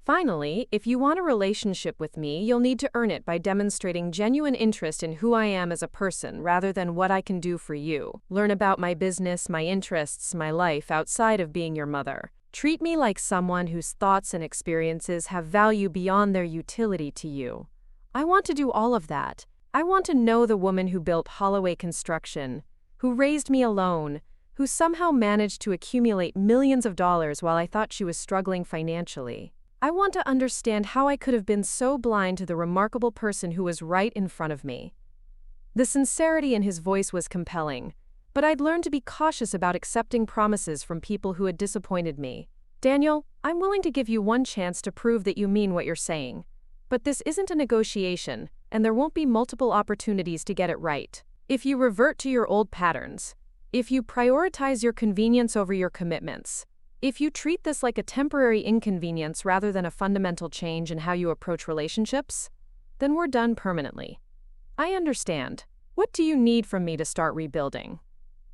Finally, if you want a relationship with me, you'll need to earn it by demonstrating genuine interest in who I am as a person rather than what I can do for you. Learn about my business, my interests, my life outside of being your mother. Treat me like someone whose thoughts and experiences have value beyond their utility to you. I want to do all of that. I want to know the woman who built Holloway Construction, who raised me alone, who somehow managed to accumulate millions of dollars while I thought she was struggling financially. I want to understand how I could have been so blind to the remarkable person who was right in front of me. The sincerity in his voice was compelling, but I'd learned to be cautious about accepting promises from people who had disappointed me. Daniel, I'm willing to give you one chance to prove that you mean what you're saying. But this isn't a negotiation, and there won't be multiple opportunities to get it right. If you revert to your old patterns, if you prioritize your convenience over your commitments, if you treat this like a temporary inconvenience rather than a fundamental change in how you approach relationships, then we're done permanently. I understand. What do you need from me to start rebuilding?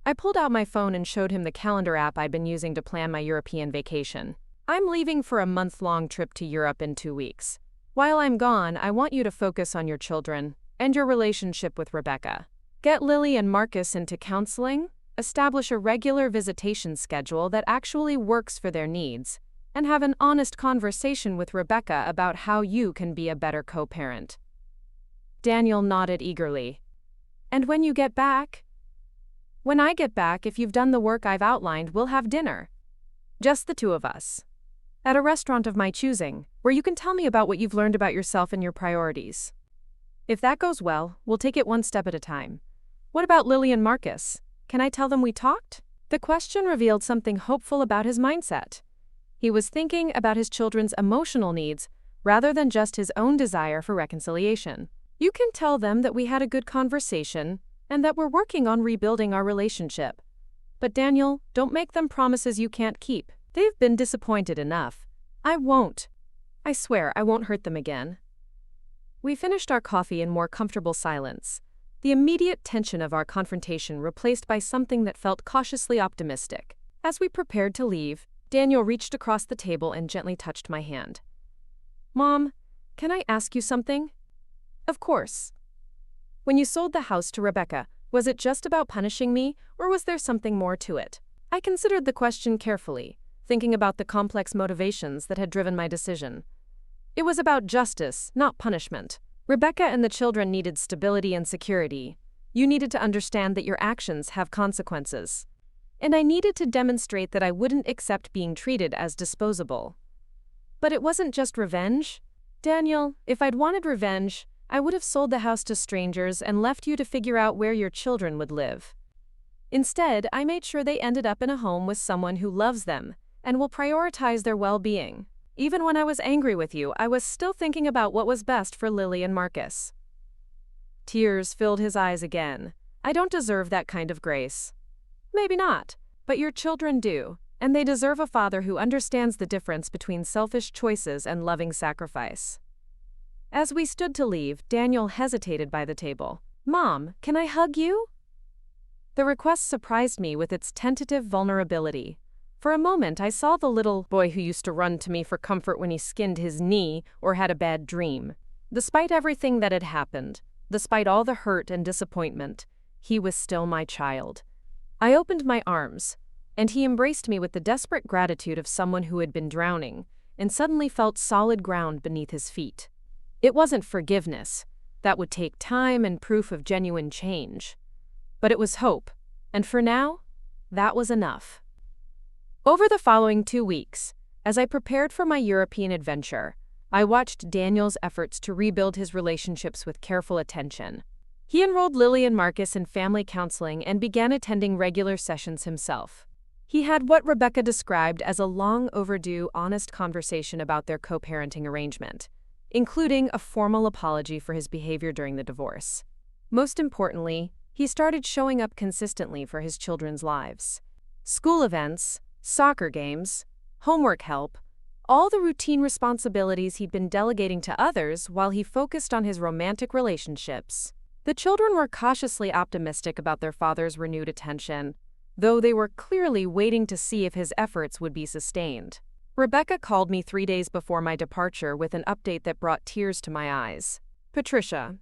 I pulled out my phone and showed him the calendar app I'd been using to plan my European vacation. I'm leaving for a month-long trip to Europe in 2 weeks. While I'm gone, I want you to focus on your children and your relationship with Rebecca. Get Lily and Marcus into counseling, establish a regular visitation schedule that actually works for their needs, and have an honest conversation with Rebecca about how you can be a better co-parent. Daniel nodded eagerly. And when you get back? When I get back, if you've done the work I've outlined, we'll have dinner. Just the two of us. At a restaurant of my choosing, where you can tell me about what you've learned about yourself and your priorities. If that goes well, we'll take it one step at a time. What about Lily and Marcus? Can I tell them we talked? The question revealed something hopeful about his mindset. He was thinking about his children's emotional needs rather than just his own desire for reconciliation. You can tell them that we had a good conversation and that we're working on rebuilding our relationship. But Daniel, don't make them promises you can't keep. They've been disappointed enough. I won't. I swear I won't hurt them again. We finished our coffee in more comfortable silence, the immediate tension of our confrontation replaced by something that felt cautiously optimistic. As we prepared to leave, Daniel reached across the table and gently touched my hand. "Mom, can I ask you something?" "Of course." "When you sold the house to Rebecca, was it just about punishing me, or was there something more to it?" I considered the question carefully, thinking about the complex motivations that had driven my decision. It was about justice, not punishment. Rebecca and the children needed stability and security. You needed to understand that your actions have consequences. And I needed to demonstrate that I wouldn't accept being treated as disposable. But it wasn't just revenge. Daniel, if I'd wanted revenge, I would have sold the house to strangers and left you to figure out where your children would live. Instead, I made sure they ended up in a home with someone who loves them and will prioritize their well-being. Even when I was angry with you, I was still thinking about what was best for Lily and Marcus. Tears filled his eyes again. I don't deserve that kind of grace. Maybe not, but your children do, and they deserve a father who understands the difference between selfish choices and loving sacrifice. As we stood to leave, Daniel hesitated by the table. "Mom, can I hug you?" The request surprised me with its tentative vulnerability. For a moment, I saw the little boy who used to run to me for comfort when he skinned his knee or had a bad dream. Despite everything that had happened, despite all the hurt and disappointment, he was still my child. I opened my arms, and he embraced me with the desperate gratitude of someone who had been drowning and suddenly felt solid ground beneath his feet. It wasn't forgiveness. That would take time and proof of genuine change. But it was hope, and for now, that was enough. Over the following 2 weeks, as I prepared for my European adventure, I watched Daniel's efforts to rebuild his relationships with careful attention. He enrolled Lily and Marcus in family counseling and began attending regular sessions himself. He had what Rebecca described as a long overdue, honest conversation about their co-parenting arrangement, including a formal apology for his behavior during the divorce. Most importantly, he started showing up consistently for his children's lives. School events, soccer games, homework help, all the routine responsibilities he'd been delegating to others while he focused on his romantic relationships. The children were cautiously optimistic about their father's renewed attention, though they were clearly waiting to see if his efforts would be sustained. Rebecca called me 3 days before my departure with an update that brought tears to my eyes. "Patricia,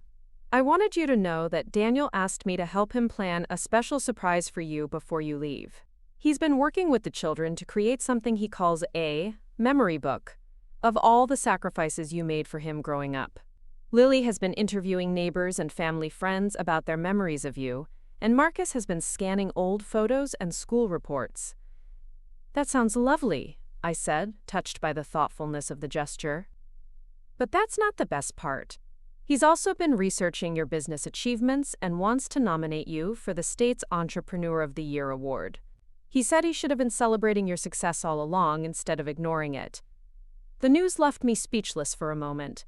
I wanted you to know that Daniel asked me to help him plan a special surprise for you before you leave. He's been working with the children to create something he calls a memory book of all the sacrifices you made for him growing up. Lily has been interviewing neighbors and family friends about their memories of you, and Marcus has been scanning old photos and school reports." "That sounds lovely," I said, touched by the thoughtfulness of the gesture. "But that's not the best part. He's also been researching your business achievements and wants to nominate you for the state's Entrepreneur of the Year award. He said he should have been celebrating your success all along instead of ignoring it." The news left me speechless for a moment.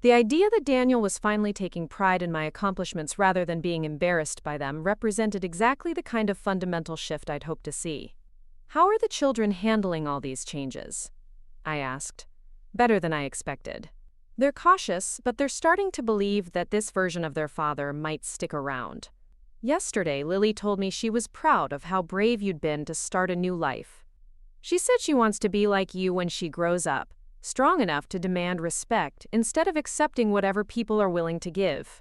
The idea that Daniel was finally taking pride in my accomplishments rather than being embarrassed by them represented exactly the kind of fundamental shift I'd hoped to see. "How are the children handling all these changes?" I asked. "Better than I expected. They're cautious, but they're starting to believe that this version of their father might stick around. Yesterday, Lily told me she was proud of how brave you'd been to start a new life. She said she wants to be like you when she grows up, strong enough to demand respect instead of accepting whatever people are willing to give."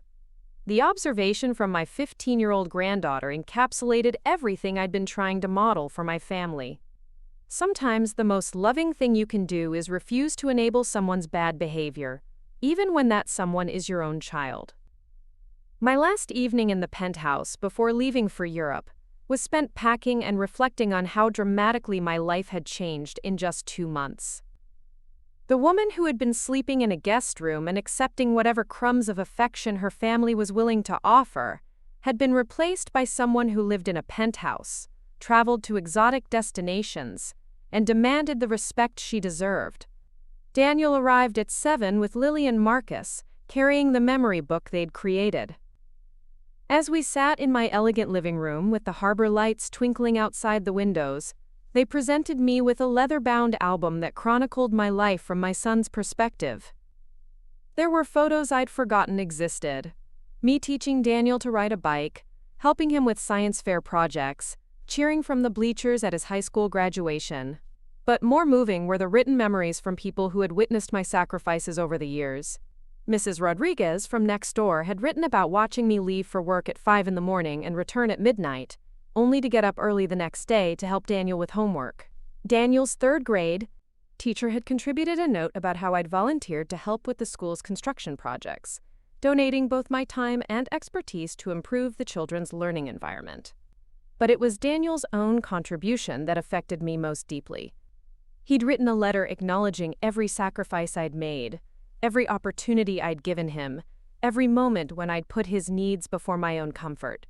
The observation from my 15-year-old granddaughter encapsulated everything I'd been trying to model for my family. Sometimes the most loving thing you can do is refuse to enable someone's bad behavior, even when that someone is your own child. My last evening in the penthouse before leaving for Europe was spent packing and reflecting on how dramatically my life had changed in just 2 months. The woman who had been sleeping in a guest room and accepting whatever crumbs of affection her family was willing to offer had been replaced by someone who lived in a penthouse, traveled to exotic destinations, and demanded the respect she deserved. Daniel arrived at 7 with Lily and Marcus, carrying the memory book they'd created. As we sat in my elegant living room with the harbor lights twinkling outside the windows, they presented me with a leather-bound album that chronicled my life from my son's perspective. There were photos I'd forgotten existed. Me teaching Daniel to ride a bike, helping him with science fair projects, cheering from the bleachers at his high school graduation. But more moving were the written memories from people who had witnessed my sacrifices over the years. Mrs. Rodriguez from next door had written about watching me leave for work at 5 in the morning and return at midnight, only to get up early the next day to help Daniel with homework. Daniel's third grade teacher had contributed a note about how I'd volunteered to help with the school's construction projects, donating both my time and expertise to improve the children's learning environment. But it was Daniel's own contribution that affected me most deeply. He'd written a letter acknowledging every sacrifice I'd made, every opportunity I'd given him, every moment when I'd put his needs before my own comfort.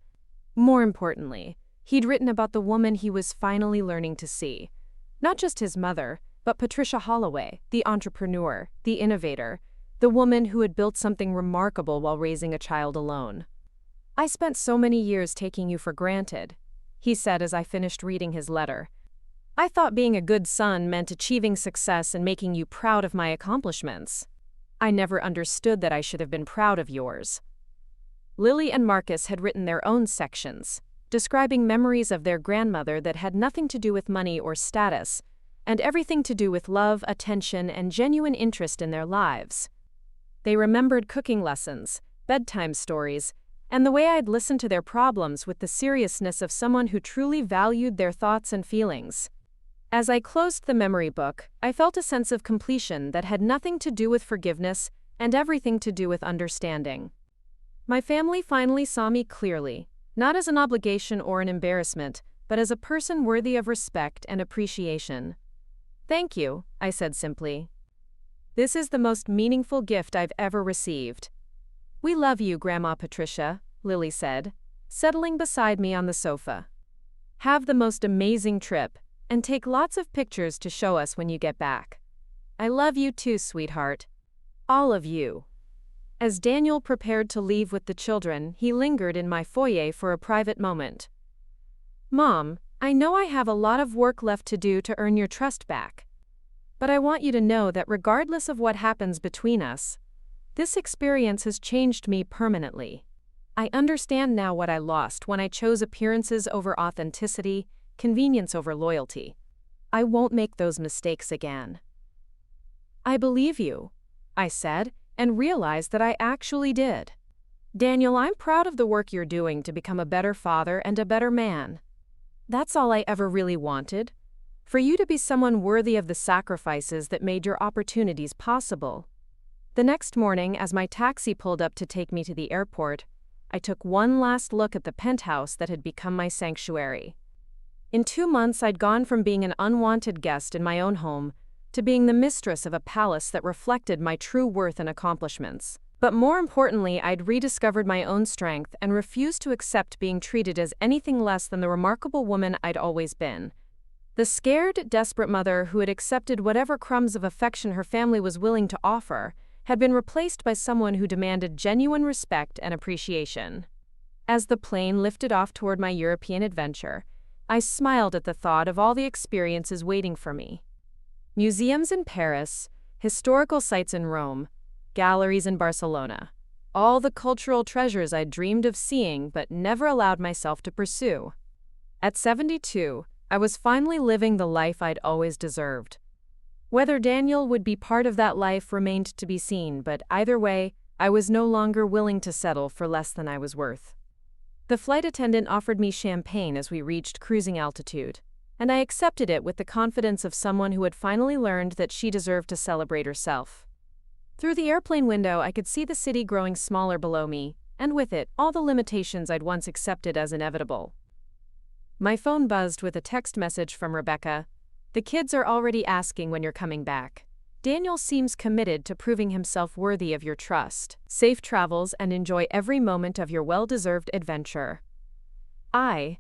More importantly, he'd written about the woman he was finally learning to see. Not just his mother, but Patricia Holloway, the entrepreneur, the innovator, the woman who had built something remarkable while raising a child alone. "I spent so many years taking you for granted," he said as I finished reading his letter. "I thought being a good son meant achieving success and making you proud of my accomplishments. I never understood that I should have been proud of yours." Lily and Marcus had written their own sections, describing memories of their grandmother that had nothing to do with money or status, and everything to do with love, attention, and genuine interest in their lives. They remembered cooking lessons, bedtime stories, and the way I'd listened to their problems with the seriousness of someone who truly valued their thoughts and feelings. As I closed the memory book, I felt a sense of completion that had nothing to do with forgiveness and everything to do with understanding. My family finally saw me clearly, not as an obligation or an embarrassment, but as a person worthy of respect and appreciation. "Thank you," I said simply. "This is the most meaningful gift I've ever received." "We love you, Grandma Patricia," Lily said, settling beside me on the sofa. "Have the most amazing trip, and take lots of pictures to show us when you get back." "I love you too, sweetheart. All of you." As Daniel prepared to leave with the children, he lingered in my foyer for a private moment. "Mom, I know I have a lot of work left to do to earn your trust back. But I want you to know that regardless of what happens between us, this experience has changed me permanently. I understand now what I lost when I chose appearances over authenticity, convenience over loyalty. I won't make those mistakes again." "I believe you," I said, and realized that I actually did. "Daniel, I'm proud of the work you're doing to become a better father and a better man. That's all I ever really wanted. For you to be someone worthy of the sacrifices that made your opportunities possible." The next morning, as my taxi pulled up to take me to the airport, I took one last look at the penthouse that had become my sanctuary. In 2 months, I'd gone from being an unwanted guest in my own home to being the mistress of a palace that reflected my true worth and accomplishments. But more importantly, I'd rediscovered my own strength and refused to accept being treated as anything less than the remarkable woman I'd always been. The scared, desperate mother who had accepted whatever crumbs of affection her family was willing to offer had been replaced by someone who demanded genuine respect and appreciation. As the plane lifted off toward my European adventure, I smiled at the thought of all the experiences waiting for me. Museums in Paris, historical sites in Rome, galleries in Barcelona. All the cultural treasures I'd dreamed of seeing but never allowed myself to pursue. At 72, I was finally living the life I'd always deserved. Whether Daniel would be part of that life remained to be seen, but either way, I was no longer willing to settle for less than I was worth. The flight attendant offered me champagne as we reached cruising altitude, and I accepted it with the confidence of someone who had finally learned that she deserved to celebrate herself. Through the airplane window, I could see the city growing smaller below me, and with it, all the limitations I'd once accepted as inevitable. My phone buzzed with a text message from Rebecca. "The kids are already asking when you're coming back. Daniel seems committed to proving himself worthy of your trust. Safe travels and enjoy every moment of your well-deserved adventure." I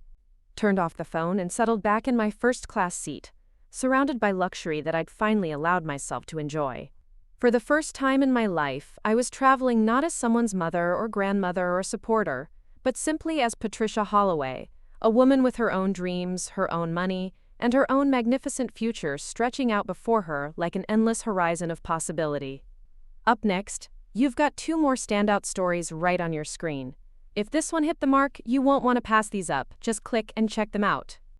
turned off the phone and settled back in my first-class seat, surrounded by luxury that I'd finally allowed myself to enjoy. For the first time in my life, I was traveling not as someone's mother or grandmother or supporter, but simply as Patricia Holloway, a woman with her own dreams, her own money, and her own magnificent future stretching out before her like an endless horizon of possibility. Up next, You've got 2 more standout stories right on your screen. If this one hit the mark, you won't want to pass these up, just click and check them out.